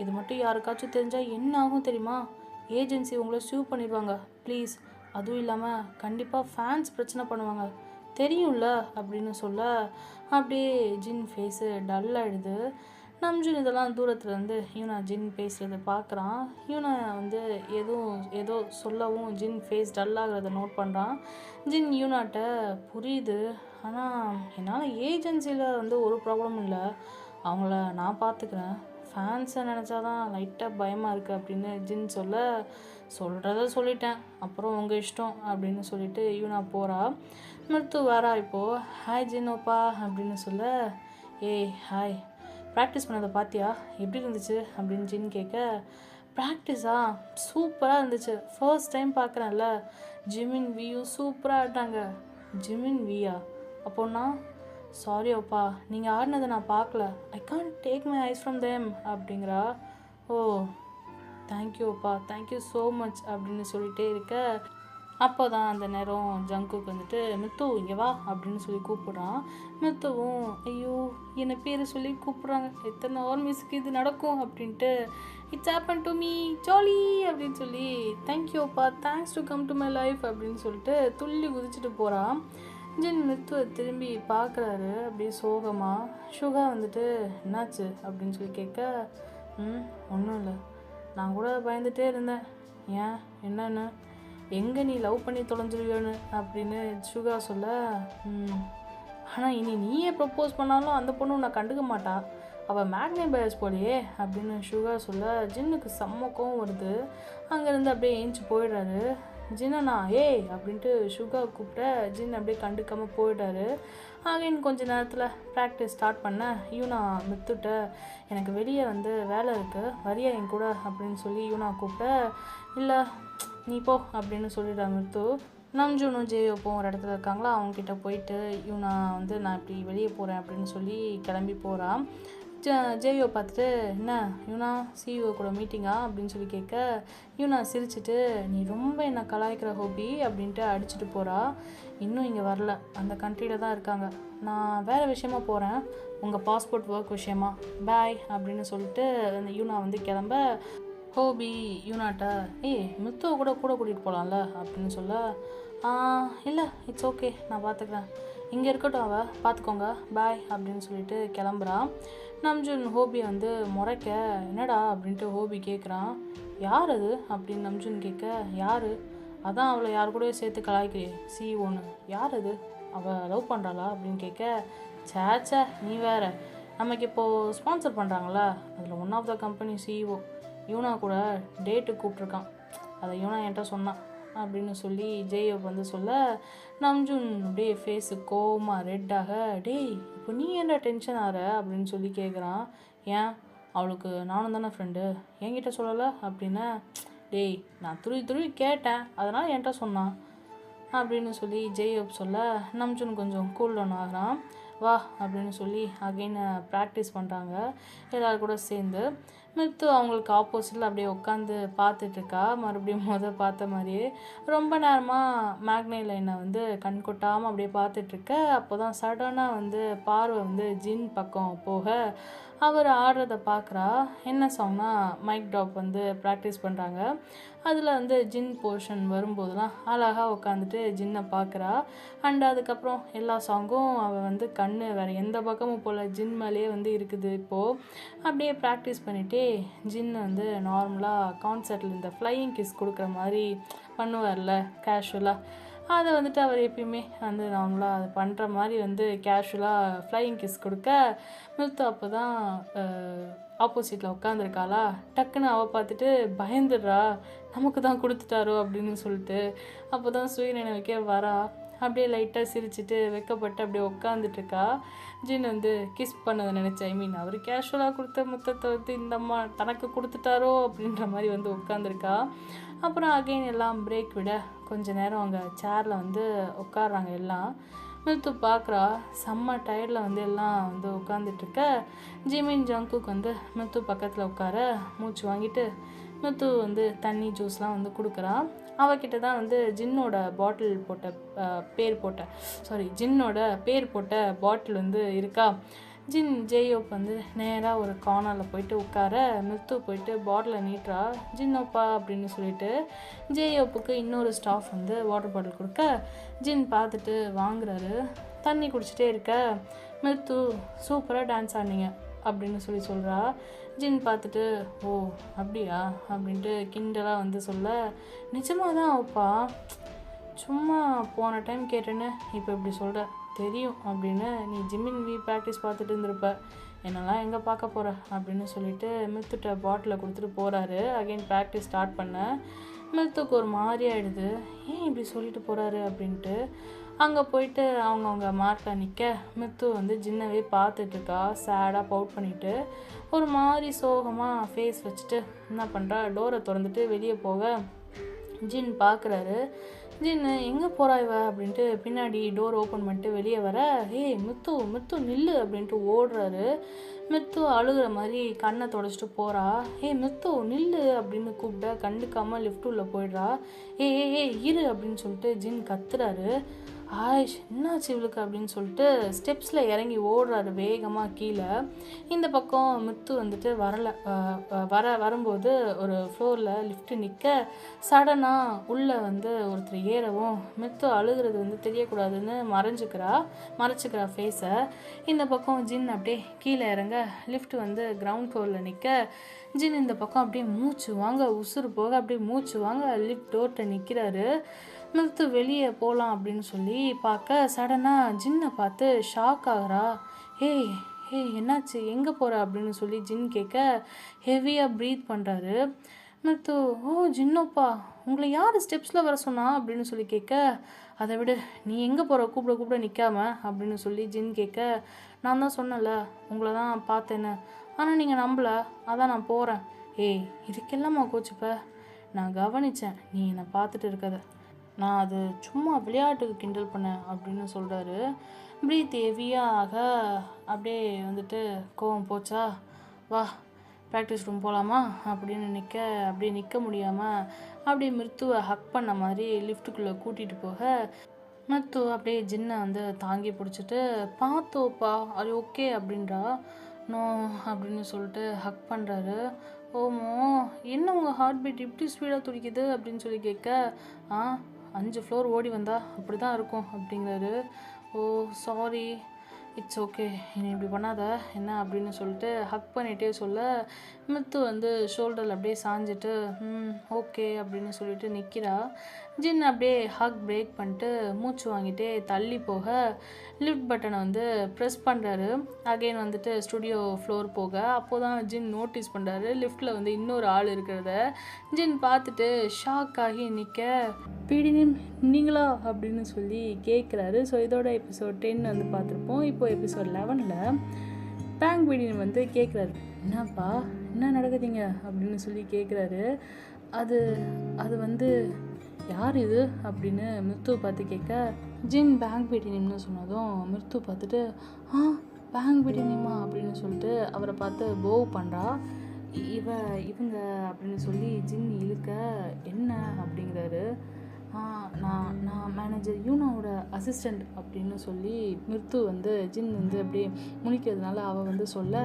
இது மட்டும் யாருக்காச்சும் தெரிஞ்சால் என்ன ஆகும் தெரியுமா, ஏஜென்சி உங்களை சூவ் பண்ணிடுவாங்க ப்ளீஸ், அதுவும் இல்லாமல் கண்டிப்பாக ஃபேன்ஸ் பிரச்சனை பண்ணுவாங்க தெரியும்ல அப்படின்னு சொல்ல, அப்படியே ஜின் ஃபேஸு டல் ஆகிடுது. நம்ஜுன் இதெல்லாம் தூரத்துலேருந்து யூனா ஜின் பேசுகிறத பார்க்குறான். யூனா வந்து ஏதோ சொல்லவும் ஜின் ஃபேஸ் டல்லாகிறத நோட் பண்ணுறான். ஜின் யூனாட்ட புரியுது, ஆனால் என்னால் ஏஜென்சியில் வந்து ஒரு ப்ராப்ளமும் இல்லை, அவங்கள நான் பார்த்துக்கிறேன், ஃபேன்ஸை நினச்சாதான் லைட்டாக பயமாக இருக்குது அப்படின்னு ஜின் சொல்கிறத சொல்லிட்டேன், அப்புறம் உங்கள் இஷ்டம் அப்படின்னு சொல்லிட்டு யூனா போகிறா. மிருத்து வரா இப்போது, ஹாய் ஜின்னோப்பா அப்படின்னு சொல்ல, ஏய் ஹாய், ப்ராக்டிஸ் பண்ணதை பார்த்தியா எப்படி இருந்துச்சு அப்படின்னு ஜின் கேட்க, ப்ராக்டிஸா சூப்பராக இருந்துச்சு, ஃபர்ஸ்ட் டைம் பார்க்குறேன்ல, ஜிமின் வியும் சூப்பராக ஆடிட்டாங்க. ஜிமின் வியா அப்போன்னா சாரி அப்பா, நீங்கள் ஆடினதை நான் பார்க்கல, I can't take my ice from them அப்படிங்கிறா. ஓ தேங்க்யூ அப்பா, தேங்க்யூ ஸோ மச் அப்படின்னு சொல்லிகிட்டே இருக்க, அப்போ தான் அந்த நேரம் ஜங்குக்கு வந்துட்டு மித்து இங்கே வா அப்படின்னு சொல்லி கூப்பிட்றான். மித்துவும் ஐயோ என்னை பேர் சொல்லி கூப்பிட்றாங்க, எத்தனை ஆர்மிஸ்க்கு இது நடக்கும் அப்படின்ட்டு, it's happen to me jolly அப்படின்னு சொல்லி, தேங்க்யூ அப்பா, thanks to come to my life அப்படின்னு சொல்லிட்டு துள்ளி குதிச்சுட்டு போகிறான். ஜின் மித்துவை திரும்பி பார்க்குறாரு அப்படியே சோகமாக. ஷுகா வந்துட்டு என்னாச்சு அப்படின்னு சொல்லி கேட்க, ஒன்றும் இல்லை, நான் கூட பயந்துகிட்டே இருந்தேன், ஏன் என்னன்னு, எங்கே நீ லவ் பண்ணி தொலைஞ்சிருவியோன்னு அப்படின்னு ஷுகா சொல்ல, ஆனால் இனி நீயே ப்ரப்போஸ் பண்ணாலும் அந்த பொண்ணு நான் கண்டுக்க மாட்டா, அவள் மேக்னே பயஸ் போலையே அப்படின்னு ஷுகா சொல்ல, ஜின்னுக்கு செம்ம கோவம் வருது. அங்கேருந்து அப்படியே ஏஞ்சி போயிடுறாரு. ஜின்னா ஏய் அப்படின்ட்டு ஷுகா கூப்பிட்ட ஜின் அப்படியே கண்டுக்காமல் போயிட்டாரு. அகைன் கொஞ்ச நேரத்தில் ப்ராக்டிஸ் ஸ்டார்ட் பண்ண யூனா மித்துட்ட, எனக்கு வெளியே வந்து வேலை இருக்குது வரியா என் கூட அப்படின்னு சொல்லி யூனா கூப்பிட்ட, இல்லை நீ போ அப்படின்னு சொல்லிடுறா மித்து. நம்ஜூனும் ஜேயோப்பும் ஒரு இடத்துல இருக்காங்களா, அவங்கக்கிட்ட போயிட்டு யூனா வந்து நான் இப்படி வெளியே போகிறேன் அப்படின்னு சொல்லி கிளம்பி போகிறான். ஜேயோ பார்த்துட்டு, என்ன யூனா சிஇஓ கூட மீட்டிங்கா அப்படின்னு சொல்லி கேட்க, யூனா சிரிச்சிட்டு, நீ ரொம்ப என்னை கலாய்க்கிற ஹோபி அப்படின்ட்டு அடிச்சுட்டு போகிறா. இன்னும் இங்கே வரல, அந்த கண்ட்ரியில் தான் இருக்காங்க, நான் வேறு விஷயமா போகிறேன், உங்கள் பாஸ்போர்ட் ஒர்க் விஷயமா, பாய் அப்படின்னு சொல்லிட்டு அந்த யூனா வந்து கிளம்ப, ஹோபி யூனாட்ட மித்துவை கூட கூட்டிகிட்டு போகலாம்ல அப்படின்னு சொல்ல, இல்லை இட்ஸ் ஓகே நான் பார்த்துக்கிறேன், இங்கே இருக்கட்டும் அவள் பார்த்துக்கோங்க பாய் அப்படின்னு சொல்லிட்டு கிளம்புறான். நம்ஜுன் ஹோபியை வந்து முறைக்க, என்னடா அப்படின்ட்டு ஹோபி கேட்குறான். யார் அது அப்படின்னு நம்ஜுன் கேட்க, யார், அதான் அவளை யார் கூடயும் சேர்த்து கலாய்க்கிறே சிஇஓன்னு, யார் அது, அவள் லவ் பண்ணுறாளா அப்படின்னு கேட்க, சேச்சே நீ வேறு, நமக்கு இப்போது ஸ்பான்சர் பண்ணுறாங்களா, அதில் one of the company CEO Yuna கூட டேட்டு கூப்பிட்ருக்கான், அதை யூனா என்கிட்ட சொன்னான் அப்படின்னு சொல்லி ஜேயோப் வந்து சொல்ல, நம்ஜுன் அப்படியே ஃபேஸு கோவமாக ரெட்டாக, டேய் இப்போ நீ என்ன டென்ஷன் ஆகிற அப்படின்னு சொல்லி கேட்குறான். ஏன் அவளுக்கு நானும் தானே ஃப்ரெண்டு, என்கிட்ட சொல்லலை அப்படின்னா, டேய் நான் துருவி கேட்டேன் அதனால் என்கிட்ட சொன்னான் அப்படின்னு சொல்லி ஜேயோப் சொல்ல, நம்ஜுன் கொஞ்சம் கூல் டவுன் ஆகிறான். வா அப்படின்னு சொல்லி அகைன் ப்ராக்டிஸ் பண்ணுறாங்க எல்லோரும் கூட சேர்ந்து. மித்து அவங்களுக்கு ஆப்போசிட்டில் அப்படியே உட்காந்து பார்த்துட்ருக்கா. மறுபடியும் பார்த்த மாதிரியே ரொம்ப நேரமாக மேக்னே லைனை வந்து கண் கொட்டாமல் அப்படியே பார்த்துட்ருக்க. அப்போ தான் சடனாக வந்து பார்வை வந்து ஜின் பக்கம் போக அவர் ஆடுறத பார்க்குறா. என்ன சாங்னா மைக் ட்ராப் வந்து ப்ராக்டிஸ் பண்ணுறாங்க. அதில் வந்து ஜின் போர்ஷன் வரும்போதெல்லாம் அழகாக உட்காந்துட்டு ஜின்னை பார்க்குறா. அண்ட் அதுக்கப்புறம் எல்லா சாங்கும் அவள் வந்து கண் வேறு எந்த பக்கமும் போல் ஜின் மேலேயே வந்து இருக்குது. இப்போது அப்படியே ப்ராக்டிஸ் பண்ணிகிட்டே ஜின் வந்து நார்மலாக கான்சர்ட்டில் இந்த ஃப்ளையிங் கிஸ் கொடுக்குற மாதிரி பண்ணுவார்ல கேஷுவலாக, அதை வந்துட்டு அவர் எப்பயுமே வந்து நார்மலாக அது பண்ணுற மாதிரி வந்து கேஷுவலாக ஃப்ளையிங் கிஸ் கொடுக்க மித்து அப்போ தான் ஆப்போசிட்டில் உட்காந்துருக்காளா. டக்குன்னு அவள் பார்த்துட்டு பயந்துடுறா, நமக்கு தான் கொடுத்துட்டாரோ அப்படின்னு சொல்லிட்டு. அப்போ தான் சுயநினைவுக்கே வரா. அப்படியே லைட்டாக சிரிச்சிட்டு வெக்கப்பட்டு அப்படியே உட்காந்துட்ருக்கா. ஜின் வந்து கிஸ் பண்ணதை நினச்சி, அவர் கேஷுவலாக கொடுத்த முத்தத்தை வந்து இந்த அம்மா தனக்கு கொடுத்துட்டாரோ அப்படின்ற மாதிரி வந்து உட்காந்துருக்கா. அப்புறம் அகைன் எல்லாம் பிரேக் விட கொஞ்ச நேரம் அங்கே சேரில் வந்து உட்காடுறாங்க எல்லாம். மித்து பார்க்குறா, செம்ம டயர்டில் வந்து எல்லாம் வந்து உட்காந்துட்ருக்க. ஜிமின் ஜங்குக்கு வந்து மித்து பக்கத்தில் உட்கார மூச்சு வாங்கிட்டு மித்து வந்து தண்ணி ஜூஸ்லாம் வந்து கொடுக்குறான். அவகிட்ட தான் வந்து ஜின்னோட பேர் போட்ட பாட்டில் வந்து இருக்கா. ஜின் ஜேயோப் வந்து நேராக ஒரு கார்னரில் போயிட்டு உட்கார மித்து போயிட்டு பாட்டிலை நீட்டுறா. ஜின்னோப்பா அப்படின்னு சொல்லிட்டு ஜேயோப்புக்கு இன்னொரு ஸ்டாஃப் வந்து வாட்டர் பாட்டில் கொடுக்க ஜின் பார்த்துட்டு வாங்குறாரு. தண்ணி குடிச்சிட்டே இருக்க மித்து சூப்பராக டான்ஸ் ஆடினீங்க அப்படின்னு சொல்கிறா. ஜின் பார்த்துட்டு ஓ அப்படியா அப்படின்ட்டு கிண்டலாக வந்து சொல்ல, நிஜமாக தான் அப்பா, சும்மா போன டைம் கேட்டேன்னு இப்போ இப்படி சொல்கிற தெரியும் அப்படின்னு நீ ஜிம்மின் ப்ராக்டிஸ் பார்த்துட்டு இருந்திருப்ப, என்னெல்லாம் எங்கே பார்க்க போகிற அப்படின்னு சொல்லிட்டு மித்துட்ட பாட்டிலை கொடுத்துட்டு போகிறாரு. அகைன் ப்ராக்டிஸ் ஸ்டார்ட் பண்ண மித்துக்கு ஒரு மாதிரி ஆகிடுது, ஏன் இப்படி சொல்லிட்டு போகிறாரு அப்படின்ட்டு. அங்கே போயிட்டு அவங்கவுங்க மார்க்கில் நிற்க மித்து வந்து ஜின்னவே பார்த்துட்ருக்கா. சேடாக பவுட் பண்ணிவிட்டு ஒரு மாதிரி சோகமாக ஃபேஸ் வச்சுட்டு என்ன பண்ணுறா, டோரை திறந்துட்டு வெளியே போக ஜின் பார்க்குறாரு. ஜின்னு எங்கே போகிறா இவ அப்படின்ட்டு பின்னாடி டோர் ஓப்பன் பண்ணிட்டு வெளியே வர, ஏய் மித்து மித்து நில்லு அப்படின்ட்டு ஓடுறாரு. மித்து அழுகிற மாதிரி கண்ணை தொடச்சிட்டு போகிறா. ஏய் மித்து நில்லு அப்படின்னு கூப்பிட்ட கண்டுக்காமல் லிஃப்ட் உள்ள போயிடுறா. ஏ இரு அப்படின்னு சொல்லிட்டு ஜின் கத்துறாரு. ஆயிஷ் என்னாச்சு இவளுக்கு அப்படின்னு சொல்லிட்டு ஸ்டெப்ஸில் இறங்கி ஓடுறாரு வேகமாக கீழே. இந்த பக்கம் மித்து வந்துட்டு வரும்போது ஒரு ஃப்ளோரில் லிஃப்ட்டு நிற்க சடனாக உள்ளே வந்து ஒருத்தர் ஏறவும் மித்து அழுகிறது வந்து தெரியக்கூடாதுன்னு மறைச்சிக்கிறா ஃபேஸை. இந்த பக்கம் ஜின் அப்படியே கீழே இறங்க லிஃப்ட் வந்து கிரவுண்ட் ஃப்ளோரில் நிற்க ஜின் இந்த பக்கம் அப்படியே மூச்சு வாங்க உசுறு போக அப்படியே மூச்சு வாங்க லிஃப்ட் டோர்கிட்ட நிற்கிறாரு. மித்து வெளியே போகலாம் அப்படின்னு சொல்லி பார்க்க சடனாக ஜின்னை பார்த்து ஷாக் ஆகிறா. ஏய் என்னாச்சு எங்கே போகிற அப்படின்னு சொல்லி ஜின் கேட்க ஹெவியாக ப்ரீத் பண்ணுறாரு. மித்து ஓ ஜின்னோப்பா உங்களை யார் ஸ்டெப்ஸில் வர சொன்னா அப்படின்னு சொல்லி கேட்க, அதை விட நீ எங்கே போகிற கூப்பிட நிற்காம அப்படின்னு சொல்லி ஜின் கேட்க, நான் தான் சொன்னல உங்களை தான் பார்த்தேன்னு, ஆனால் நீங்கள் நம்பலை, அதான் நான் போகிறேன். ஏய் இதுக்கெல்லாமா கோச்சுப்ப, நான் கவனித்தேன் நீ என்னை பார்த்துட்டு இருக்கத, நான் அது சும்மா விளையாட்டுக்கு கிண்டல் பண்ணேன் அப்படின்னு சொல்கிறாரு. ப்ரீத் ஹெவியாக அப்படியே வந்துட்டு கோவம் போச்சா, வா ப்ராக்டிஸ் ரூம் போகலாமா அப்படின்னு அப்படியே நிற்க முடியாமல் அப்படியே மிருத்துவை ஹக் பண்ண மாதிரி லிஃப்ட்டுக்குள்ளே கூட்டிகிட்டு போக மிருத்து அப்படியே ஜின்னை வந்து தாங்கி பிடிச்சிட்டு பார்த்தோப்பா அது ஓகே அப்படின்றா. நோ அப்படின்னு சொல்லிட்டு ஹக் பண்ணுறாரு. ஓமோ என்ன உங்கள் ஹார்ட் பீட் இப்படி ஸ்பீடாக துடிக்குது அப்படின்னு சொல்லி கேட்க, 5 ஃப்ளோர் ஓடி வந்தா அப்படி தான் இருக்கும் அப்படிங்கிறாரு. ஓ சாரி இட்ஸ் ஓகே நீ இப்படி பண்ணாத என்ன அப்படின்னு சொல்லிட்டு ஹக் பண்ணிகிட்டே சொல்ல மித்து வந்து ஷோல்டரில் அப்படியே சாஞ்சிட்டு ஓகே அப்படின்னு சொல்லிட்டு நிற்கிறா. ஜின் அப்படியே ஹக் பிரேக் பண்ணிட்டு மூச்சு வாங்கிட்டே தள்ளி போக லிஃப்ட் பட்டனை வந்து ப்ரெஸ் பண்ணுறாரு. அகெயின் வந்துட்டு ஸ்டுடியோ ஃப்ளோர் போக அப்போ தான் ஜின் நோட்டீஸ் பண்ணுறாரு லிஃப்ட்டில் வந்து இன்னொரு ஆள் இருக்கிறத. ஜின் பார்த்துட்டு ஷாக் ஆகி நிற்க, பீடினிம் நீங்களா அப்படின்னு சொல்லி கேட்குறாரு. ஸோ இதோட எபிசோட் 10 வந்து பார்த்துருப்போம். இப்போ எபிசோட் 11 பேங்க் பீடினிம் வந்து கேட்குறாரு, என்னப்பா என்ன நடக்குதுங்க அப்படின்னு சொல்லி கேட்குறாரு. அது வந்து யார் இது அப்படின்னு மிருத்து பார்த்து கேட்க, ஜின் பேங்க் பீடினிம்னு சொன்னதும் மிருத்து பார்த்துட்டு பேங்க் பீடினிமா அப்படின்னு சொல்லிட்டு அவரை பார்த்து போவ் பண்ணுறா. இவங்க அப்படின்னு சொல்லி ஜின் இழுக்க, என்ன அப்படிங்கிறாரு. நான் மேனேஜர் யூனாவோட அசிஸ்டண்ட் அப்படின்னு சொல்லி மிருத்து வந்து ஜின் வந்து அப்படியே முழிக்கிறதுனால அவள் வந்து சொல்ல,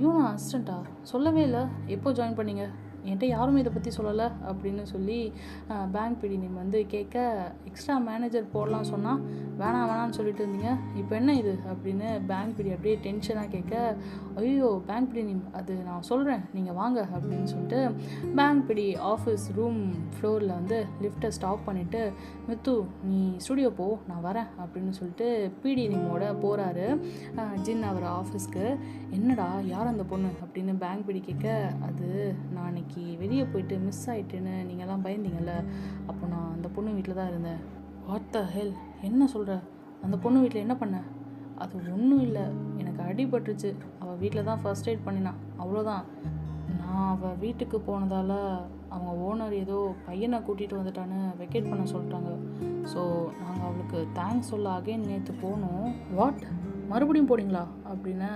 யூனா அசிஸ்டண்ட்டா, சொல்லவே இல்லை, எப்போ ஜாயின் பண்ணீங்க, என்கிட்ட யாருமே இதை பற்றி சொல்லலை அப்படின்னு சொல்லி பேங்க் பிடி நேம் வந்து கேட்க, எக்ஸ்ட்ரா மேனேஜர் போடலாம் சொன்னால் வேணான்னு சொல்லிட்டு இருந்தீங்க, இப்போ என்ன இது அப்படின்னு பேங்க் பிடி அப்படியே டென்ஷனாக கேட்க, ஐயோ பேங்க் பிடி நேம் அது நான் சொல்கிறேன் நீங்கள் வாங்க அப்படின்னு சொல்லிட்டு பேங்க் பிடி ஆஃபீஸ் ரூம் ஃப்ளோரில் வந்து லிஃப்ட்டை ஸ்டாப் பண்ணிவிட்டு, மித்து நீ ஸ்டுடியோ போ, நான் வரேன் அப்படின்னு சொல்லிட்டு பிடி நேமோட போகிறாரு ஜின் அவர் ஆஃபீஸ்க்கு. என்னடா யார் அந்த பொண்ணு அப்படின்னு பேங்க் பிடி கேட்க, அது நான் அன்னைக்கு வெளியே போயிட்டு மிஸ் ஆகிட்டுன்னு நீங்கள்லாம் பயந்தீங்கல்ல, அப்போ நான் அந்த பொண்ணு வீட்டில் தான் இருந்தேன். வாட் த ஹெல், என்ன சொல்கிற, அந்த பொண்ணு வீட்டில் என்ன பண்ண? அது ஒன்றும் இல்லை, எனக்கு அடிபட்டுருச்சு, அவள் வீட்டில் தான் ஃபர்ஸ்ட் எய்ட் பண்ணினான், அவ்வளோதான். நான் அவள் வீட்டுக்கு போனதால் அவங்க ஓனர் ஏதோ பையனை கூட்டிகிட்டு வந்துட்டான்னு வெக்கேட் பண்ண சொல்லிட்டாங்க. ஸோ நாங்கள் அவளுக்கு தேங்க்ஸ் சொல்ல அகைன் நேற்று போனோம். வாட், மறுபடியும் போனீங்களா அப்படின்னு,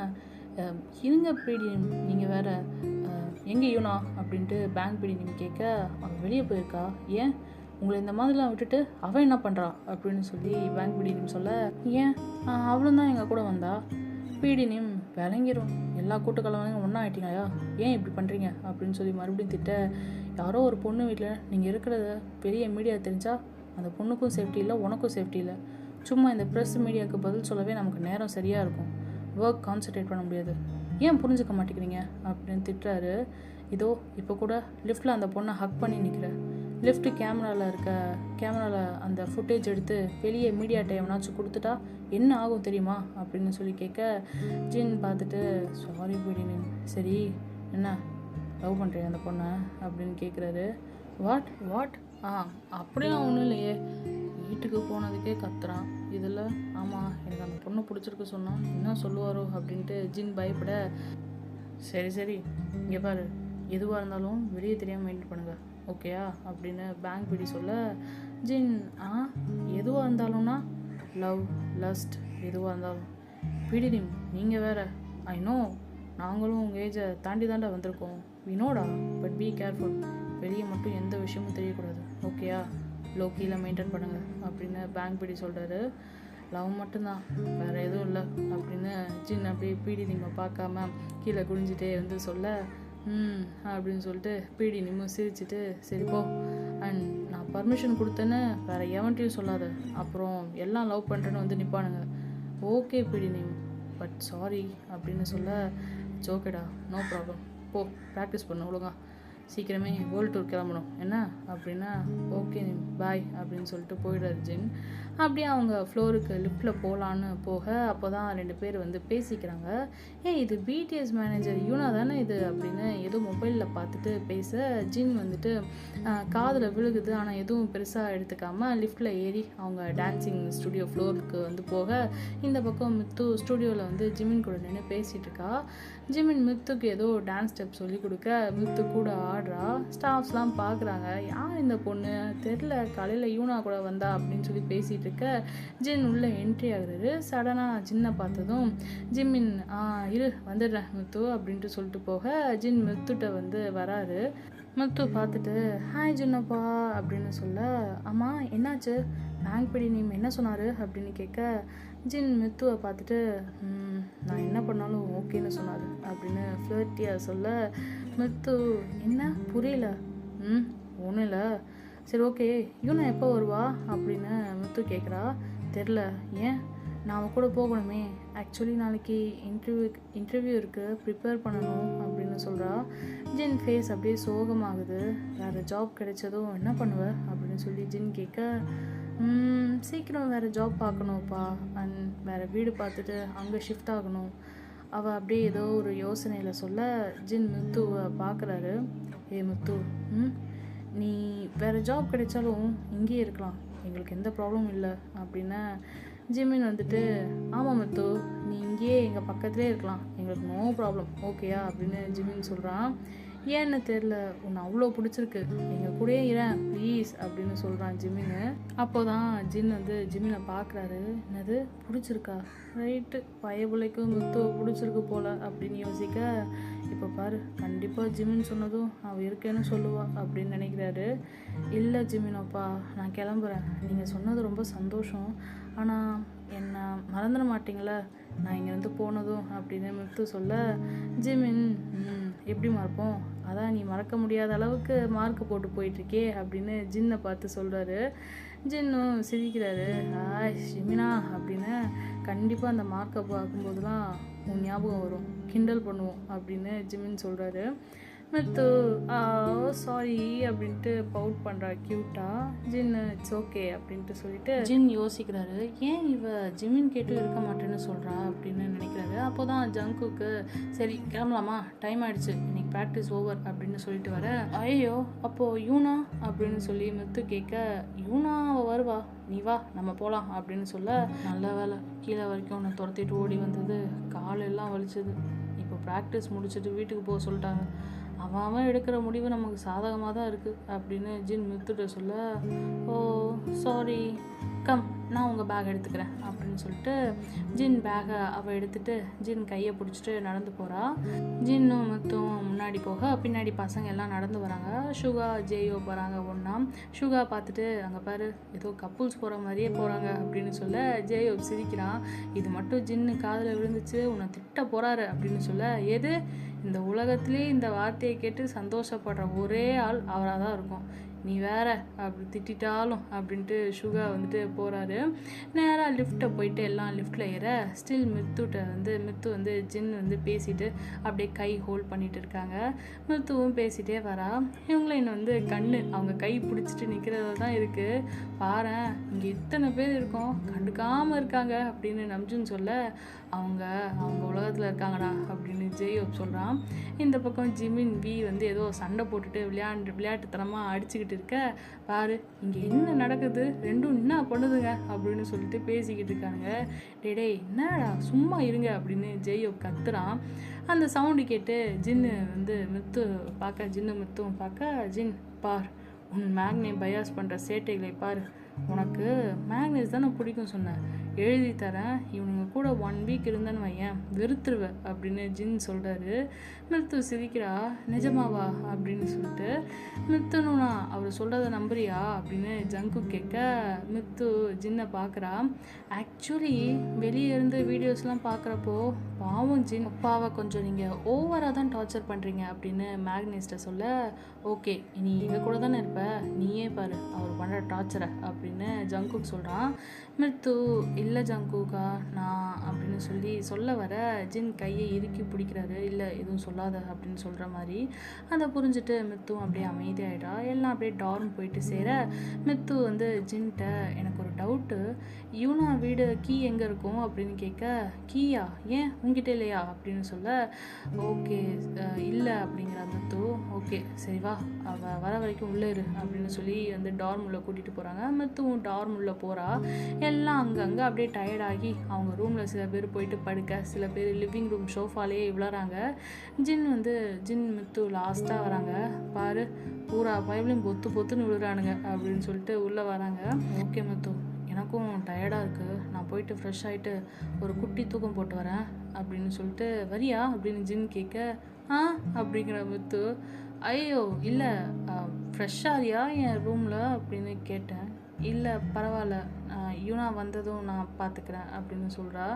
இருங்க பிடி நீங்கள் வேறு, எங்கே யூனா அப்படின்ட்டு பேங்க் பிடி நேம் கேட்க, அவள் வெளியே போயிருக்கா, ஏன் உங்களை இந்த மாதிரிலாம் விட்டுட்டு அவன் என்ன பண்ணுறா அப்படின்னு சொல்லி பேங்க் பிடி நேம் சொல்ல, ஏன் அவளும் தான் எங்கள் கூட வந்தா. பிடி நேம் விளங்கிரும், எல்லா கூட்டுக்கலவனையும் ஒன்றா ஆகிட்டீங்களா, ஏன் இப்படி பண்ணுறீங்க அப்படின்னு சொல்லி மறுபடியும் திட்ட, யாரோ ஒரு பொண்ணு வீட்டில் நீங்கள் இருக்கிறத பெரிய மீடியா தெரிஞ்சால் அந்த பொண்ணுக்கும் சேஃப்டி இல்லை, உனக்கும் சேஃப்டி இல்லை. சும்மா இந்த ப்ரெஸ் மீடியாவுக்கு பதில் சொல்லவே நமக்கு நேரம் சரியாக இருக்கும், ஒர்க் கான்சன்ட்ரேட் பண்ண முடியாது, ஏன் புரிஞ்சுக்க மாட்டேங்கிறீங்க அப்படின்னு திட்டுறாரு. இதோ இப்போ கூட லிஃப்ட்டில் அந்த பொண்ணை ஹக் பண்ணி நிற்கிறேன், லிஃப்ட் கேமராவில் அந்த ஃபுட்டேஜ் எடுத்து வெளியே மீடியா டைம்னாச்சும் கொடுத்துட்டா என்ன ஆகும் தெரியுமா அப்படின்னு சொல்லி கேட்க, ஜின் பார்த்துட்டு, சாரி பிடி நேம், சரி என்ன லவ் பண்ணுறேன் அந்த பொண்ணை அப்படின்னு கேட்குறாரு. வாட் அப்படிலாம் ஒன்றும் இல்லையே, வீட்டுக்கு போனதுக்கே கத்துறான், இதில் ஆமாம் எனக்கு அந்த பொண்ணை பிடிச்சிருக்கு சொன்னால் என்ன சொல்லுவாரோ அப்படின்ட்டு ஜின் பயப்பட, சரி இங்கே பாரு, எதுவாக இருந்தாலும் வெளியே தெரியாமல் மெயின்டைன் பண்ணுங்கள், ஓகேயா அப்படின்னு பேங்க் பிடி சொல்ல, ஜின் எதுவாக இருந்தாலும்னா லவ் லஸ்ட் எதுவாக இருந்தாலும். பிடி நேம் நீங்கள் வேறு, ஐ நோ நாங்களும் உங்கள் ஏஜை தாண்டி தாண்டா வந்திருக்கோம், வினோடா, பட் பி கேர்ஃபுல், வெளியே மட்டும் எந்த விஷயமும் தெரியக்கூடாது, ஓகேயா, லோ கீழே மெயின்டைன் பண்ணுங்கள் அப்படின்னு பேங்க் பிடி சொல்கிறாரு. லவ் மட்டும்தான், வேறு எதுவும் இல்லை அப்படின்னு ஜின் அப்படியே பிடி நேமை பார்க்காம கீழே குடிஞ்சிட்டே வந்து சொல்ல, அப்படின்னு சொல்லிட்டு பிடி நேமும் சிரிச்சுட்டு, சரி போ, அண்ட் நான் பர்மிஷன் கொடுத்தேன்னு வேறு எவன்ட்டையும் சொல்லாத, அப்புறம் எல்லாம் லவ் பண்ணுறேன்னு வந்து நிற்பானுங்க, ஓகே பிடி நேம், பட் சாரி அப்படின்னு சொல்ல, இட்ஸ் ஓகேடா, நோ ப்ராப்ளம், போ ப்ராக்டிஸ் பண்ணு ஒழுங்கா, சீக்கிரமே வேர்ல்டு டூர் கிளம்பணும் என்ன அப்படின்னா, ஓகே பாய் அப்படின்னு சொல்லிட்டு போயிடுறாரு ஜின். அப்படியே அவங்க ஃப்ளோருக்கு லிஃப்ட்டில் போகலான்னு போக, அப்போ தான் 2 பேர் வந்து பேசிக்கிறாங்க. இது பிடிஎஸ் மேனேஜர் யூனா தானே இது அப்படின்னு ஏதோ மொபைலில் பார்த்துட்டு பேச, ஜின் வந்துட்டு காதில் விழுகுது, ஆனால் எதுவும் பெருசாக எடுத்துக்காமல் லிஃப்ட்டில் ஏறி அவங்க டான்ஸிங் ஸ்டுடியோ ஃப்ளோருக்கு வந்து போக, இந்த பக்கம் மித்து ஸ்டுடியோவில் வந்து ஜிமின் கூட நின்று பேசிகிட்டு இருக்கா. ஜிமின் மித்துக்கு ஏதோ டான்ஸ் ஸ்டெப் சொல்லி கொடுக்க, மித்து கூட ஆடுறா. ஸ்டாஃப்ஸ்லாம் பார்க்குறாங்க, யார் இந்த பொண்ணு தெரில, காலையில் யூனா கூட வந்தா அப்படின்னு சொல்லி பேசிகிட்டு இருக்க, ஜின் உள்ளே என்ட்ரி ஆகுறாரு. சடனாக ஜின்னை பார்த்ததும் ஜிமின் இரு வந்துடுறேன் மித்து அப்படின்ட்டு சொல்லிட்டு போக, ஜின் மித்துட்ட வந்து வராரு. மித்து பார்த்துட்டு, ஹாய் ஜின்னப்பா அப்படின்னு சொல்ல, ஆமாம் என்னாச்சு, பேங்க் பிடி நேம் என்ன சொன்னார் அப்படின்னு கேட்க, ஜின் மித்துவை பார்த்துட்டு, நான் என்ன பண்ணாலும் ஓகேன்னு சொன்னார் அப்படின்னு ஃப்ளர்ட்டியாக சொல்ல, மித்து என்ன புரியல, ஒன்றும் இல்லை, சரி ஓகே யூனா எப்போ வருவா அப்படின்னு மித்து கேட்குறா. தெரில, ஏன், நான் அவன் கூட போகணுமே, ஆக்சுவலி நாளைக்கு இன்டர்வியூ இருக்குது, ப்ரிப்பேர் பண்ணணும் அப்படின்னு சொல்கிறா. ஜின் ஃபேஸ் அப்படியே சோகமாகுது. வேறு ஜாப் கிடைச்சதும் என்ன பண்ணுவ அப்படின்னு சொல்லி ஜின் கேட்க, சீக்கிரம் வேறு ஜாப் பார்க்கணும்ப்பா, அண்ட் வேறு வீடு பார்த்துட்டு அங்கே ஷிஃப்ட் ஆகணும். அவள் அப்படியே ஏதோ ஒரு யோசனையில் சொல்ல, ஜின் முத்துவை பார்க்குறாரு. முத்து, நீ வேறு ஜாப் கிடைச்சாலும் இங்கேயே இருக்கலாம், எங்களுக்கு எந்த ப்ராப்ளமும் இல்லை அப்படின்னு ஜிமின் வந்துட்டு, ஆமாம் முத்து, நீ இங்கேயே எங்கள் பக்கத்துலேயே இருக்கலாம், எங்களுக்கு நோ ப்ராப்ளம், ஓகேயா அப்படின்னு ஜிமின் சொல்கிறான். ஏன்னு தெரில, உன்னை அவ்வளோ பிடிச்சிருக்கு, எங்கள் கூடயே இரேன் ப்ளீஸ் அப்படின்னு சொல்கிறான் ஜிமின்னு. அப்போ தான் ஜின் வந்து ஜிமினை பார்க்குறாரு. என்னது பிடிச்சிருக்கா, ரைட்டு, பயபுலைக்கும் முத்துவை பிடிச்சிருக்கு போல் அப்படின்னு யோசிக்க, இப்போ இப்போ பாரு கண்டிப்பாக ஜிமின் சொன்னதும் அவள் இருக்கேன்னு சொல்லுவா அப்படின்னு நினைக்கிறாரு. இல்லை ஜிமினோப்பா, நான் கிளம்புறேன். நீங்கள் சொன்னது ரொம்ப சந்தோஷம். ஆனால் என்னை மறந்துட மாட்டீங்களே நான் இங்கேருந்து போனதும் அப்படின்னு மித்து சொல்ல, ஜிமின் எப்படி மறப்போம், அதான் நீ மறக்க முடியாத அளவுக்கு மார்க் போட்டு போயிட்டுருக்கே அப்படின்னு ஜின்னை பார்த்து சொல்கிறாரு. ஜின்னும் சிரிக்கிறாரு. ஜிமினா அப்படின்னு கண்டிப்பாக அந்த மார்க்கை பார்க்கும்போதெல்லாம் உன் ஞாபகம் வரும், கிண்டல் பண்ணுவோம் அப்படின்னு ஜிமின் சொல்கிறாரு. மித்து சாரி அப்படின்ட்டு பவுட் பண்ணுறா க்யூட்டாக. ஜின்னு இட்ஸ் ஓகே அப்படின்ட்டு சொல்லிட்டு ஜின் யோசிக்கிறாரு, ஏன் இவ ஜிமின் கேட்டு இருக்க மாட்டேன்னு சொல்கிறா அப்படின்னு நினைக்கிறாரு. அப்போ தான் ஜங்குக்கு சரி கிளம்பலாமா, டைம் ஆகிடுச்சு, இன்னைக்கு ப்ராக்டிஸ் ஓவர் அப்படின்னு சொல்லிட்டு வர, ஐயோ அப்போது யூனா அப்படின்னு சொல்லி மித்து கேட்க, யூனா அவள் வருவா, நீ வா நம்ம போகலாம் அப்படின்னு சொல்ல, நல்ல வேலை கீழே வரைக்கும் உன்னை துரத்திட்டு ஓடி வந்தது, காலெல்லாம் வலிச்சது, இப்போ ப்ராக்டிஸ் முடிச்சுட்டு வீட்டுக்கு போக சொல்லிட்டாங்க, அவன் எடுக்கிற முடிவு நமக்கு சாதகமாக தான் இருக்குது அப்படின்னு ஜின் மித்துட்ட சொல்ல, ஓ சாரி கம் நான் உங்கள் பேக் எடுத்துக்கிறேன் அப்படின்னு சொல்லிட்டு ஜின் பேக்கை அவள் எடுத்துகிட்டு ஜின் கையை பிடிச்சிட்டு நடந்து போகிறா. ஜின்னும் மித்தும் முன்னாடி போக பின்னாடி பசங்க எல்லாம் நடந்து வராங்க. ஷுகா ஜேயோ போகிறாங்க ஒன்றா. ஷுகா பார்த்துட்டு அங்கே பாரு ஏதோ கப்புள்ஸ் போகிற மாதிரியே போகிறாங்க அப்படின்னு சொல்ல ஜேயோ சிரிக்கிறான். இது மட்டும் ஜின்னு காதில் விழுந்துச்சு, உன்னை திட்ட போகிறாரு அப்படின்னு சொல்ல, எது இந்த உலகத்திலே இந்த வார்த்தையை கேட்டு சந்தோஷப்படுற ஒரே ஆள் அவராக தான் இருக்கும், நீ வேற அப்படி திட்டாலும் அப்படின்ட்டு ஷுகா வந்துட்டு போகிறாரு. நேராக லிஃப்ட்டை போயிட்டு எல்லாம் லிஃப்ட்டில் ஏற ஸ்டில் மித்து வந்து ஜின் வந்து பேசிட்டு அப்படியே கை ஹோல்ட் பண்ணிட்டு இருக்காங்க. மித்துவும் பேசிகிட்டே வரா. இவங்கள இன்னும் வந்து அவங்க கை பிடிச்சிட்டு நிற்கிறத தான் இருக்குது. பாரு இங்கே எத்தனை பேர் இருக்கோம், கண்டுக்காமல் இருக்காங்க அப்படின்னு நம்ஜுன்னு சொல்ல, அவங்க உலகத்தில் இருக்காங்கடா அப்படின்னு ஜெயோப் சொல்கிறான். இந்த பக்கம் ஜிமின் வி வந்து ஏதோ சண்டை போட்டுட்டு விளையாட்டுத்தனமாக அடிச்சுக்கிட்டு இருக்க, பாரு இங்கே என்ன நடக்குது, ரெண்டும் என்ன பண்ணுதுங்க அப்படின்னு சொல்லிட்டு பேசிக்கிட்டு இருக்காங்க. டேடே என்னடா சும்மா இருங்க அப்படின்னு ஜெயோப் கத்துறான். அந்த சவுண்டு கேட்டு ஜின்னு வந்து ஜின்னு மித்துவும் பார்க்க, ஜின் பார் உன் மேக்னே பயாஸ் பண்ணுற சேட்டைகளை பாரு, உனக்கு மேக்னேஸ் தானே பிடிக்கும் சொன்னேன், எழுதி தரேன், இவனுங்க கூட 1 வீக் இருந்தேன்னு வையன் வெறுத்துருவ அப்படின்னு ஜின் சொல்கிறாரு. மித்து சிரிக்கிறா, நிஜமாவா அப்படின்னு சொல்லிட்டு. மித்துனுனா அவர் சொல்கிறத நம்புறியா அப்படின்னு ஜங்கு கேட்க, மித்து ஜின்னை பார்க்குறா. ஆக்சுவலி வெளியே இருந்து வீடியோஸ்லாம் பார்க்குறப்போ பாவம் ஜின் அப்பாவை கொஞ்சம் நீங்கள் ஓவராக தான் டார்ச்சர் பண்ணுறீங்க அப்படின்னு மேக்னேஸ்ட்டை சொல்ல, ஓகே நீ எங்கள் கூட தானே இருப்ப, நீயே பாரு அவர் பண்ணுற டார்ச்சரை அப்படின்னு ஜங்குக் சொல்கிறான். மித்து இல்லை ஜங்குக்கா நான் அப்படின்னு சொல்ல வர ஜின் கையை இறுக்கி பிடிக்கிறாரு. இல்லை எதுவும் சொல்லாத அப்படின்னு சொல்கிற மாதிரி. அதை புரிஞ்சுட்டு மித்தும் அப்படியே அமைதியாகிடா. எல்லாம் அப்படியே டார்ம் போயிட்டு சேர மித்து வந்து ஜின்கிட்ட எனக்கு ஒரு டவுட்டு, யூனா வீடு கீ எங்கே இருக்கும் அப்படின்னு கேட்க, கீயா ஏன் உங்ககிட்ட இல்லையா அப்படின்னு சொல்ல, ஓகே இல்லை அப்படிங்கிற மித்து. ஓகே சரி வா அவள் வர வரைக்கும் உள்ளே இரு அப்படின்னு சொல்லி வந்து டார்ம் உள்ள கூட்டிகிட்டு போகிறாங்க. மித்துவும் டார்ம் உள்ள போகிறா. எல்லாம் அங்கங்கே அப்படியே டயர்டாகி அவங்க ரூமில் சில பேர் போயிட்டு படுக்க, சில பேர் லிவிங் ரூம் ஷோஃபாலேயே விளாட்றாங்க. ஜின் மித்து லாஸ்ட்டாக வராங்க. பாரு பூரா பைப்லையும் பொத்துன்னு விழுறானுங்க அப்படின்னு சொல்லிட்டு உள்ளே வராங்க. ஓகே மித்து எனக்கும் டயர்டாக இருக்குது, நான் போயிட்டு ஃப்ரெஷ் ஆகிட்டு ஒரு குட்டி தூக்கம் போட்டு வரேன் அப்படின்னு சொல்லிட்டு, வரியா அப்படின்னு ஜின் கேட்க, அப்படிங்கிற மித்து. ஐயோ இல்லை ஃப்ரெஷ்ஷாரியா என் ரூமில் அப்படின்னு கேட்டேன். இல்லை பரவாயில்ல யூனா வந்ததும் நான் பார்த்துக்கிறேன் அப்படின்னு சொல்கிறா.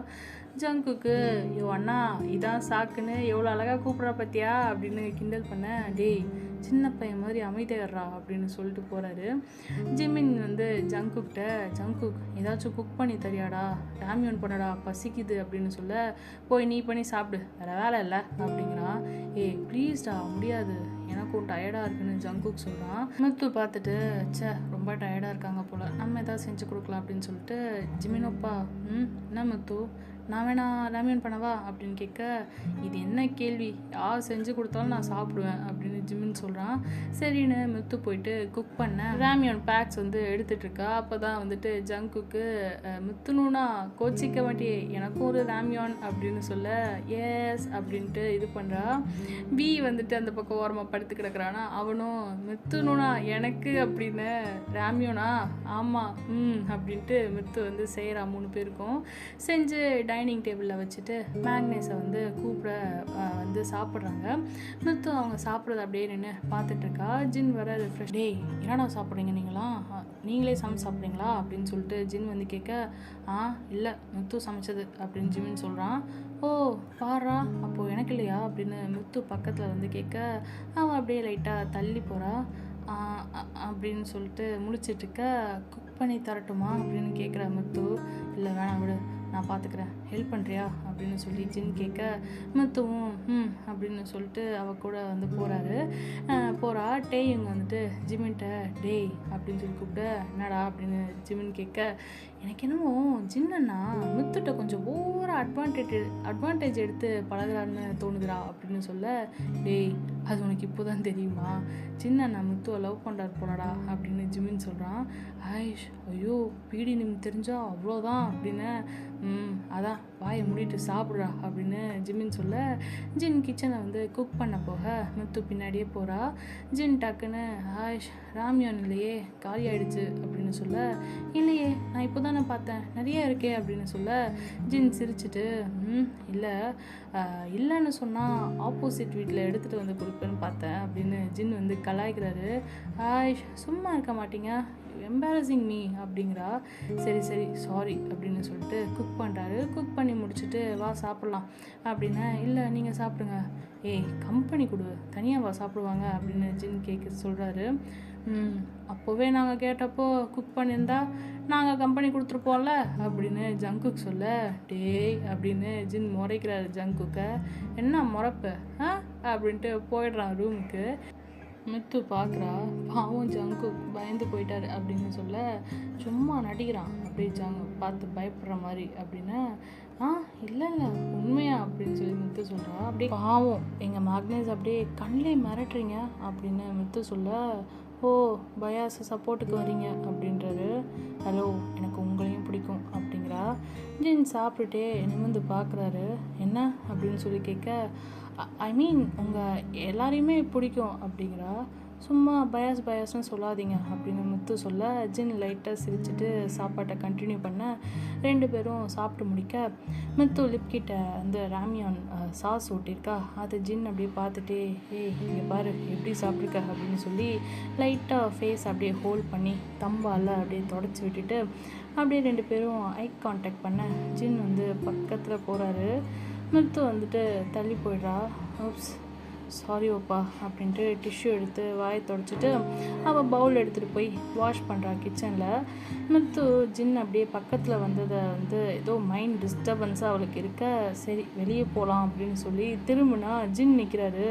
ஜங்குக்கு யோ அண்ணா இதான் சாக்குன்னு எவ்வளோ அழகாக கூப்பிட்றா பார்த்தியா அப்படின்னு கிண்டல் பண்ண, டேய் சின்ன பையன் மாதிரி அமைதியாடுறா அப்படின்னு சொல்லிட்டு போகிறாரு. ஜிமின் வந்து ஜங்குக்கிட்ட, ஜங்குக் ஏதாச்சும் குக் பண்ணி தரியாடா, ராமியோன் பண்ணடா பசிக்குது அப்படின்னு சொல்ல, போய் நீ பண்ணி சாப்பிடு வேறு வேலை இல்லை அப்படிங்கிறான். ப்ளீஸ்டா முடியாது எனக்கும் டயர்டாக இருக்குன்னு ஜங்குக் சொல்கிறான். மித்து பார்த்துட்டு ரொம்ப டயர்டாக இருக்காங்க போல், நம்ம எதாவது செஞ்சு கொடுக்கலாம் அப்படின்னு சொல்லிட்டு, ஜிமினோப்பா என்ன மித்து நான் வேணா ராமியன் பண்ணவா அப்படின்னு கேட்க, இது என்ன கேள்வி, யார் செஞ்சு கொடுத்தாலும் நான் சாப்பிடுவேன் அப்படின்னு ஜிமின் சொல்கிறான். சரின்னு மித்து போயிட்டு குக் பண்ண ராமியன் பேக்ஸ் வந்து எடுத்துகிட்ருக்கா. அப்போ தான் வந்துட்டு ஜங்குக்கு, மித்துனுனா கோச்சிக்க மாட்டியே எனக்கும் ஒரு ராமியான் அப்படின்னு சொல்ல, எஸ் அப்படின்ட்டு இது பண்ணுறா. பி வந்துட்டு அந்த பக்கம் ஓரமாக படுத்து கிடக்குறானா, அவனும் மித்துனுனா எனக்கு அப்படின்னு, ராமியோனா ஆமாம் அப்படின்ட்டு மித்து வந்து செய்கிறா. 3 பேருக்கும் செஞ்சு டைனிங் டேபிளில் வச்சுட்டு மேக்னேஸை வந்து கூப்பிட வந்து சாப்பிட்றாங்க. முத்து அவங்க சாப்பிட்றத அப்படியே நின்று பார்த்துட்ருக்கா. ஜின் வர ரிஃப்ரெஷ், டேய் என்னடா சாப்பிட்றீங்க நீங்களே சமைச்சு சாப்பிட்றீங்களா அப்படின்னு சொல்லிட்டு ஜின் வந்து கேட்க, இல்லை முத்து சமைச்சது அப்படின்னு ஜிமின் சொல்கிறான். ஓ பாரா, அப்போது எனக்கு இல்லையா அப்படின்னு முத்து பக்கத்தில் வந்து கேட்க, அவன் அப்படியே லைட்டாக தள்ளி போகிறா. அப்படின்னு சொல்லிட்டு முழிச்சிட்ருக்க, குக் பண்ணி தரட்டுமா அப்படின்னு கேட்குற முத்து. இல்லை வேணாம் விடு, நான் பார்த்துக்கிறேன், ஹெல்ப் பண்ணுறியா அப்படின்னு சொல்லி ஜின் கேட்க, முத்துவும் அப்படின்னு சொல்லிட்டு அவள் கூட வந்து போகிறா. டேயுங்க வந்துட்டு ஜிமின்ட்ட டேய் அப்படின்னு சொல்லி கூப்பிட்டு, என்னடா அப்படின்னு ஜிமின் கேட்க, எனக்கு என்னமோ ஜின்னண்ணா முத்துட்ட கொஞ்சம் ஓவராக அட்வான்டேஜ் எடுத்து பழகுறான்னு தோணுதுடா அப்படின்னு சொல்ல, டேய் அது உனக்கு இப்போ தான் தெரியுமா, சின்னண்ணா முத்துவை லவ் பண்ணுறாரு போலடா அப்படின்னு ஜிமின் சொல்கிறான். ஆயிஷ், ஐயோ பீடி நிமிடம் தெரிஞ்சா அவ்வளோதான் அப்படின்னு, அதான் வாயை மூடிட்டு சாப்பிட்றா அப்படின்னு ஜிமின் சொல்ல, ஜின் கிச்சனை வந்து குக் பண்ண போக முத்து பின்னாடியே போகிறா. ஜின் டக்குன்னு, ஆயிஷ் ராமியான் இல்லையே, காலி ஆயிடுச்சு அப்படின்னு சொல்ல, இல்லையே நான் இப்போ தானே பார்த்தேன், நிறைய இருக்கே அப்படின்னு சொல்ல, ஜின் சிரிச்சிட்டு, இல்லைன்னு சொன்னால் ஆப்போசிட் வீட்டில் எடுத்துகிட்டு வந்து கொடுப்பேன்னு பார்த்தேன் அப்படின்னு ஜின் வந்து கலாய்க்கிறாரு. ஆயிஷ் சும்மா இருக்க மாட்டீங்க, எம்பாரசிங் மீ அப்படிங்கிறா. சரி சாரி அப்படின்னு சொல்லிட்டு குக் பண்ணுறாரு. குக் பண்ணி முடிச்சுட்டு வா சாப்பிட்லாம் அப்படின்னா, இல்லை நீங்கள் சாப்பிடுங்க, ஏய் கம்பெனி கொடு, தனியாக வா சாப்பிடுவாங்க அப்படின்னு ஜின் கேட்க சொல்கிறாரு. அப்போவே நாங்கள் கேட்டப்போ குக் பண்ணியிருந்தா நாங்கள் கம்பெனி கொடுத்துருப்போம்ல அப்படின்னு ஜங்குக் சொல்ல, டேய் அப்படின்னு ஜின் முறைக்கிறாரு ஜங்குக்கை. என்ன முறைப்ப அப்படின்ட்டு போயிடுறான் ரூமுக்கு. மித்து பார்க்குறா, பாவம் ஜங்கு பயந்து போயிட்டாரு அப்படின்னு சொல்ல, சும்மா நடிக்கிறான் அப்படியே ஜங்கு பார்த்து பயப்படுற மாதிரி அப்படின்னு, இல்லை உண்மையா அப்படின்னு சொல்லி மித்து சொல்கிறா. அப்படியே பாவம் எங்கள் மேக்னேஸ் அப்படியே கண்ணிலே மிரட்டுறீங்க அப்படின்னு மித்து சொல்ல, ஓ பயாஸ் சப்போர்ட்டுக்கு வரீங்க அப்படின்றாரு. ஹலோ எனக்கு உங்களையும் பிடிக்கும் அப்படிங்கிறா. ஜின் சாப்பிட்டுட்டே நிமிர்ந்து பார்க்குறாரு. என்ன அப்படின்னு சொல்லி கேட்க, ஐ மீன் உங்கள் எல்லாரையுமே பிடிக்கும் அப்படிங்கிறா. சும்மா பயாஸ்னு சொல்லாதீங்க அப்படின்னு முத்து சொல்ல, ஜின் லைட்டாக சிரிச்சுட்டு சாப்பாட்டை கண்டினியூ பண்ண 2 பேரும் சாப்பிட்டு முடிக்க, முத்து லிப்கிட்ட அந்த ராமியான் சாஸ் ஊட்டியிருக்கா. அதை ஜின் அப்படியே பார்த்துட்டே, இங்கே பாரு எப்படி சாப்பிட்ருக்க அப்படின்னு சொல்லி லைட்டாக ஃபேஸ் அப்படியே ஹோல்ட் பண்ணி தம்பால் அப்படியே தொடச்சி விட்டுட்டு அப்படியே 2 பேரும் ஐ கான்டாக்ட் பண்ண ஜின் வந்து பக்கத்தில் போகிறாரு. முத்து வந்துட்டு தள்ளி போயிடுறா. ஓப்ஸ் சாரி ஓப்பா அப்படின்ட்டு டிஷ்யூ எடுத்து வாயை தொடச்சிட்டு அவள் பவுல் எடுத்துகிட்டு போய் வாஷ் பண்ணுறா கிச்சனில். முத்து ஜின் அப்படியே பக்கத்தில் வந்ததை வந்து ஏதோ மைண்ட் டிஸ்டர்பன்ஸாக அவளுக்கு இருக்க, சரி வெளியே போகலாம் அப்படின்னு சொல்லி திரும்பினா ஜின் நிற்கிறாரு.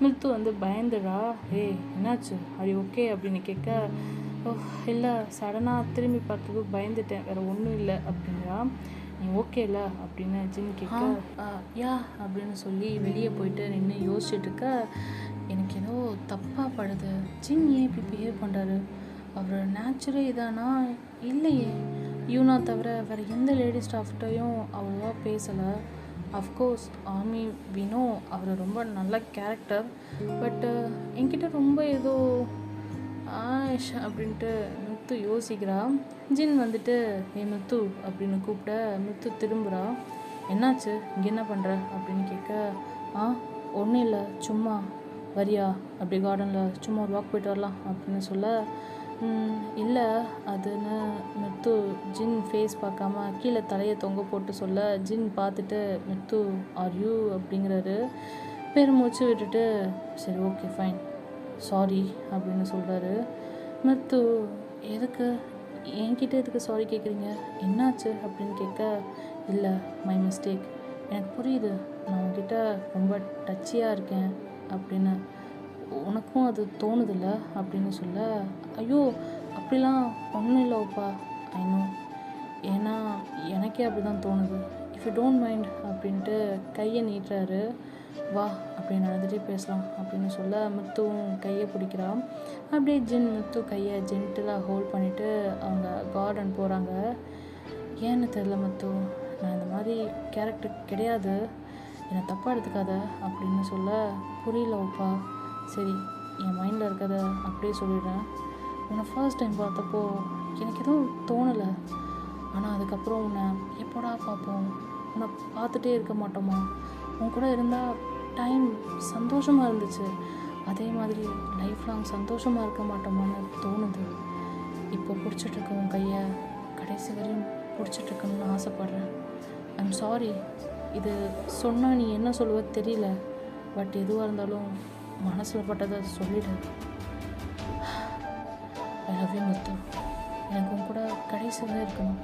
முத்து வந்து பயந்துடா. என்னாச்சு அது ஓகே அப்படின்னு கேட்க, இல்லை சடனாக திரும்பி பார்த்தது பயந்துட்டேன், வேறு ஒன்றும் இல்லை அப்படிங்கிறா. நீ ஓகே இல்லை அப்படின்னு ஜின் கேட்க, யா அப்படின்னு சொல்லி வெளியே போயிட்டு நின்று யோசிச்சுட்டு இருக்க, எனக்கு ஏதோ தப்பாக படுது, ஜின் ஏன் இப்படி பிஹேவ் பண்ணுறாரு, அவர் நேச்சுரே இதானா இல்லையே, யூனா தவிர வேறு எந்த லேடி ஸ்டாஃப்டையும் அவ்வளோவா பேசலை. அஃப்கோர்ஸ் ஆமி வினோ அவர் ரொம்ப நல்ல கேரக்டர், பட்டு என்கிட்ட ரொம்ப ஏதோ ஆஷ் அப்படின்ட்டு முத்து யோசிக்கிறா. ஜின் வந்துட்டு முத்து அப்படின்னு கூப்பிட முத்து திரும்புகிறா. என்னாச்சு இங்கே என்ன பண்ணுற அப்படின்னு கேட்க, ஒன்றும் இல்லை சும்மா வரியா அப்படி கார்டனில் சும்மா ஒரு வாக் போயிட்டு வரலாம் அப்படின்னு சொல்ல, இல்லை அதுன்னு முத்து ஜின் ஃபேஸ் பார்க்காம கீழே தலையை தொங்க போட்டு சொல்ல, ஜின் பார்த்துட்டு முத்து ஆர் யூ அப்படிங்கிறாரு. பெருமூச்சு விட்டுட்டு சரி ஓகே ஃபைன் சாரி அப்படின்னு சொல்கிறாரு. முத்து எதுக்கு என்கிட்ட எதுக்கு சாரி கேட்குறீங்க, என்னாச்சு அப்படின்னு கேட்க, இல்லை மை மிஸ்டேக், எனக்கு புரியுது நான் உங்ககிட்ட ரொம்ப டச்சியாக இருக்கேன் அப்படின்னு, உனக்கும் அது தோணுதில்ல அப்படின்னு சொல்ல, ஐயோ அப்படிலாம் ஒன்றும் இல்லைப்பா, ஐநோ ஏன்னா எனக்கே அப்படி தான் தோணுது, இஃப் யூ டோன்ட் மைண்ட் அப்படின்ட்டு கையை நீட்டுறாரு. வா அப்படி நடந்துகிட்டே பேசலாம் அப்படின்னு சொல்ல முத்துவும் கையை பிடிக்கிறான். அப்படியே ஜின் முத்து கையை ஜென்டிலாக ஹோல்ட் பண்ணிவிட்டு அவங்க கார்டன் போகிறாங்க. ஏன்னு தெரில முத்து, நான் இந்த மாதிரி கேரக்டர் கிடையாது, என்னை தப்பாக எடுத்துக்காத அப்படின்னு சொல்ல, புரியல ஓப்பா, சரி என் மைண்டில் இருக்கிறத அப்படியே சொல்லிடுறேன். உன்னை ஃபர்ஸ்ட் டைம் பார்த்தப்போ எனக்கு எதுவும் தோணலை, ஆனால் அதுக்கப்புறம் உன்னை எப்போடா பார்ப்போம் உன்னை பார்த்துட்டே இருக்க மாட்டோமா? உன் கூட இருந்தால் டைம் சந்தோஷமாக இருந்துச்சு, அதே மாதிரி லைஃப் லாங் சந்தோஷமாக இருக்க மாட்டோமான்னு தோணுது. இப்போ பிடிச்சிட்ருக்க உன் கையை கடைசி வரையும் பிடிச்சிட்ருக்கணும்னு ஆசைப்பட்றேன். ஐம் சாரி, இது சொன்னால் நீ என்ன சொல்லுவ தெரியல, பட் எதுவாக இருந்தாலும் மனசில் பட்டதை சொல்லிடு. ஐ லவ் யூ முத்து. எனக்கு உன் கூட கடைசி வரை இருக்கணும்,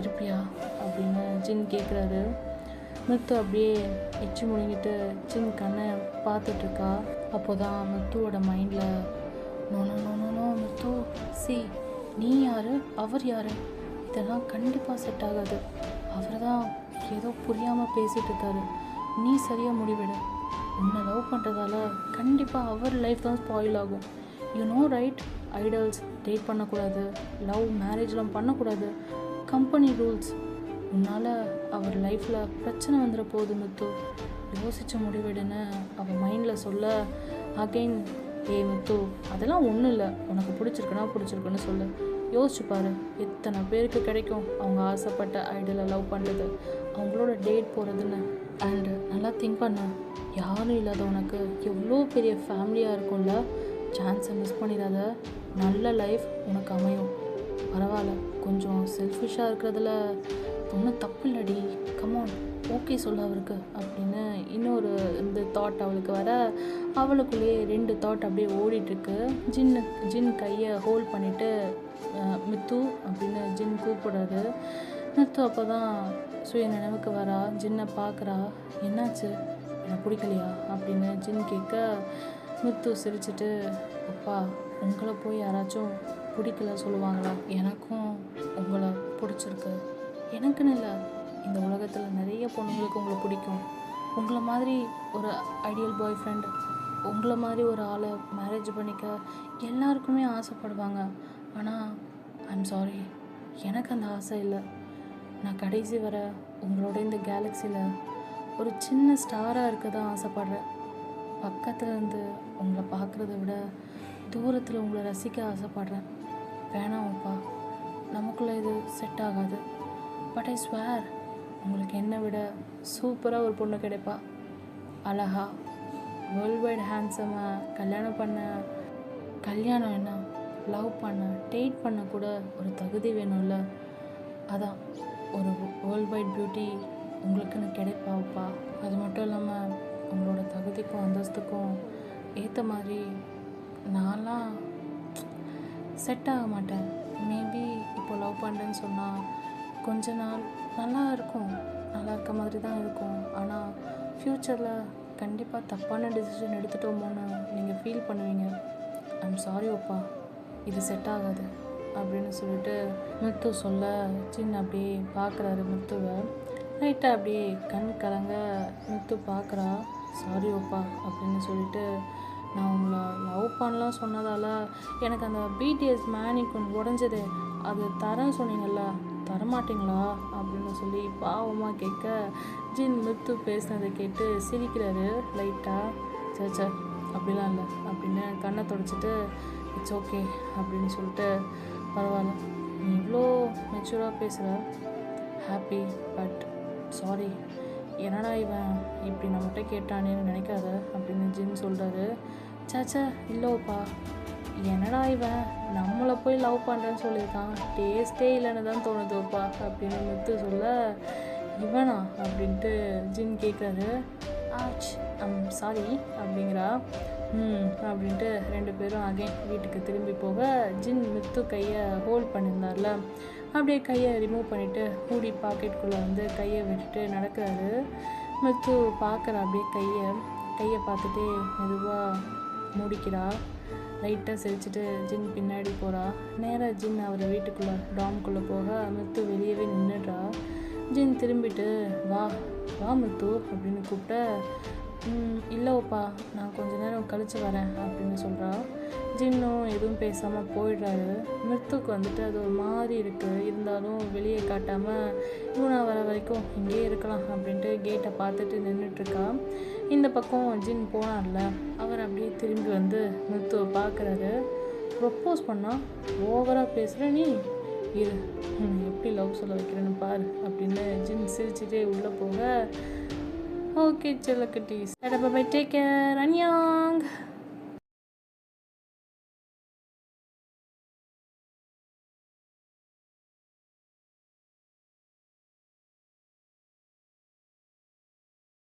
இருப்பியா அப்படின்னு ஜின் கேட்குறாரு. முத்து அப்படியே எச்சி முழுங்கிட்டு ஜின் கண்ணை பார்த்துட்ருக்கா. அப்போ தான் முத்துவோட மைண்டில் no no no no no Muthu, சி நீ யார் அவர் யார், இதெல்லாம் கண்டிப்பாக செட் ஆகாது. அவர் தான் ஏதோ புரியாமல் பேசிகிட்டு இருக்காரு. நீ சரியாக முடிவிடு. உன்னை லவ் பண்ணுறதால கண்டிப்பாக அவர் லைஃப் தான் ஸ்பாயில் ஆகும். You know right, idols date பண்ணக்கூடாது, லவ் மேரேஜ்லாம் பண்ணக்கூடாது, கம்பெனி ரூல்ஸ். உன்னால் அவர் லைஃப்பில் பிரச்சனை வந்துட போகுது முத்து, யோசித்து முடிவிடுன்னு அவள் மைண்டில் சொல்ல, அகெயின் ஏய் முத்து அதெல்லாம் ஒன்றும் இல்லை, உனக்கு பிடிச்சிருக்குன்னு சொல்லு. யோசிச்சுப்பாரு, எத்தனை பேருக்கு கிடைக்கும் அவங்க ஆசைப்பட்ட ஐடலை லவ் பண்ணுறது, அவங்களோட டேட் போகிறதுன்னு. அண்டு நல்லா திங்க் பண்ண, யாரும் இல்லாத உனக்கு எவ்வளோ பெரிய ஃபேமிலியாக இருக்கும்ல, சான்ஸை மிஸ் பண்ணிடாத. நல்ல லைஃப் உனக்கு அமையும். பரவாயில்ல, கொஞ்சம் செல்ஃபிஷாக இருக்கிறதுல ஒன்றும் தப்பு இல்லடி, கமான் ஓகே சொல்ல அவருக்கு அப்படின்னு இன்னொரு இந்த தாட் அவளுக்கு வர, அவளுக்குள்ளேயே 2 தாட் அப்படியே ஓடிட்டுருக்கு. ஜின் கையை ஹோல்ட் பண்ணிவிட்டு மித்து அப்படின்னு ஜின் கூப்பிடுறாரு. மித்து அப்போ தான் சுய நினைவுக்கு வரா. ஜின்னை பார்க்குறா. என்னாச்சு, எனக்கு பிடிக்கலையா அப்படின்னு ஜின் கேட்க, மித்து சிரிச்சிட்டு, அப்பா உங்களை போய் யாராச்சும் பிடிக்கல சொல்லுவாங்களா? எனக்கும் உங்களை பிடிச்சிருக்கு. எனக்குன்னு இல்லை, இந்த உலகத்தில் நிறைய பொண்ணுங்களுக்கு உங்களை பிடிக்கும். உங்களை மாதிரி ஒரு ஐடியல் பாய் ஃப்ரெண்ட், உங்களை மாதிரி ஒரு ஆளை மேரேஜ் பண்ணிக்க எல்லாருக்குமே ஆசைப்படுவாங்க. ஆனால் ஐம் சாரி, எனக்கு அந்த ஆசை இல்லை. நான் கடைசி வர உங்களோட இந்த கேலக்ஸியில் ஒரு சின்ன ஸ்டாராக இருக்க தான் ஆசைப்பட்றேன். பக்கத்தில் இருந்து உங்களை பார்க்குறத விட தூரத்தில் உங்களை ரசிக்க ஆசைப்பட்றேன். வேணாம்ப்பா, நமக்குள்ளே இது செட் ஆகாது. பட் ஐ ஸ்வேர், உங்களுக்கு என்னை விட சூப்பராக ஒரு பொண்ணு கிடைப்பா. அழகா வேர்ல்ட் வைட் ஹேண்ட்ஸமாக கல்யாணம் என்ன, லவ் பண்ண டேட் பண்ண கூட ஒரு தகுதி வேணும்ல. அதான் ஒரு வேர்ல்ட் வைட் பியூட்டி உங்களுக்குன்னு கிடைப்பாப்பா. அது மட்டும் இல்லாமல் உங்களோட தகுதிக்கும் அந்தஸ்துக்கும் ஏற்ற மாதிரி நான்லாம் செட் ஆக மாட்டேன். மேபி இப்போ லவ் பண்ணுறேன்னு சொன்னால் கொஞ்ச நாள் நல்லா இருக்க மாதிரி தான் இருக்கும். ஆனால் ஃப்யூச்சரில் கண்டிப்பாக தப்பான டிசிஷன் எடுத்துட்டோமோன்னு நீங்கள் ஃபீல் பண்ணுவீங்க. ஐம் சாரி அப்பா, இது செட் ஆகாது அப்படின்னு சொல்லிட்டு முத்து சொல்ல, சின்ன அப்படியே பார்க்குறாரு முத்துவை. லைட்டாக அப்படியே கண் கலங்க முத்து பார்க்குறா. சாரி அப்பா அப்படின்னு சொல்லிட்டு, நான் உங்களை லவ் பண்ணலாம் சொன்னதால் எனக்கு அந்த பிடிஎஸ் மேனிக்குன் உடஞ்சது, அது தரேன்னு சொன்னீங்கல்ல, தரமாட்டிங்களா அப்படின்னு சொல்லி பாவமாக கேட்க, ஜின் முத்து பேசினதை கேட்டு சிரிக்கிறாரு லைட்டாக. சே அப்படிலாம் இல்லை அப்படின்னு கண்ணை தொடச்சிட்டு, இட்ஸ் ஓகே அப்படின்னு சொல்லிட்டு, பரவாயில்ல நீ இவ்வளோ மெச்சூராக பேசுகிற, ஹாப்பி, பட் சாரி, என்னடா இவன் இப்படி நம்மகிட்ட கேட்டானேன்னு நினைக்காத அப்படின்னு ஜின் சொல்கிறாரு. சாச்சா இல்லைப்பா, என்னடா இவன் நம்மளை போய் லவ் பண்ணுறேன்னு சொல்லியிருக்கான், டேஸ்ட்டே இல்லைன்னு தான் தோணுதுப்பா அப்படின்னு முத்து சொல்ல, இவனா அப்படின்ட்டு ஜின் கேட்குறாரு. ஆச் சாரி அப்படிங்கிறா. அப்படின்ட்டு 2 பேரும் அகைன் வீட்டுக்கு திரும்பி போக, ஜின் முத்து கையை ஹோல்ட் பண்ணியிருந்தார்ல, அப்படியே கையை ரிமூவ் பண்ணிவிட்டு மூடி பாக்கெட்டுக்குள்ளே வந்து கையை விட்டுட்டு நடக்கிறாரு. முத்து பார்க்குறா அப்படியே கையை பார்த்துட்டே மெதுவாக மூடிக்கிறா. லைட்டாக சிரிச்சிட்டு ஜின் பின்னாடி போகிறா. நேராக ஜின் அவர் வீட்டுக்குள்ளே டாம்குள்ளே போக முத்து வெளியவே நின்றுடுறா. ஜின் திரும்பிட்டு, வா முத்து அப்படின்னு கூப்பிட்ட, இல்லைப்பா நான் கொஞ்ச நேரம் கழித்து வரேன் அப்படின்னு சொல்கிறா. ஜின்னும் எதுவும் பேசாமல் போயிடுறாரு. முத்துக்கு வந்துட்டு அது ஒரு மாதிரி இருக்குது, இருந்தாலும் வெளியே காட்டாமல் இவனா வர வரைக்கும் இங்கேயே இருக்கலாம் அப்படின்ட்டு கேட்டை பார்த்துட்டு நின்றுட்டுருக்கா. இந்த பக்கம் ஜின் போனார்ல, அவர் அப்படியே திரும்பி வந்து முத்துவை பார்க்குறாரு. ப்ரொப்போஸ் பண்ணால் ஓவராக பேசுகிற நீ, இரு எப்படி லவ் சொல்ல வைக்கிறேன்னு பாரு அப்படின்னு ஜின் சிரிச்சுட்டே உள்ளே போக ஓகே செல்லக்குட்டீஸ் பை டேக் கேர் அன்யாங்.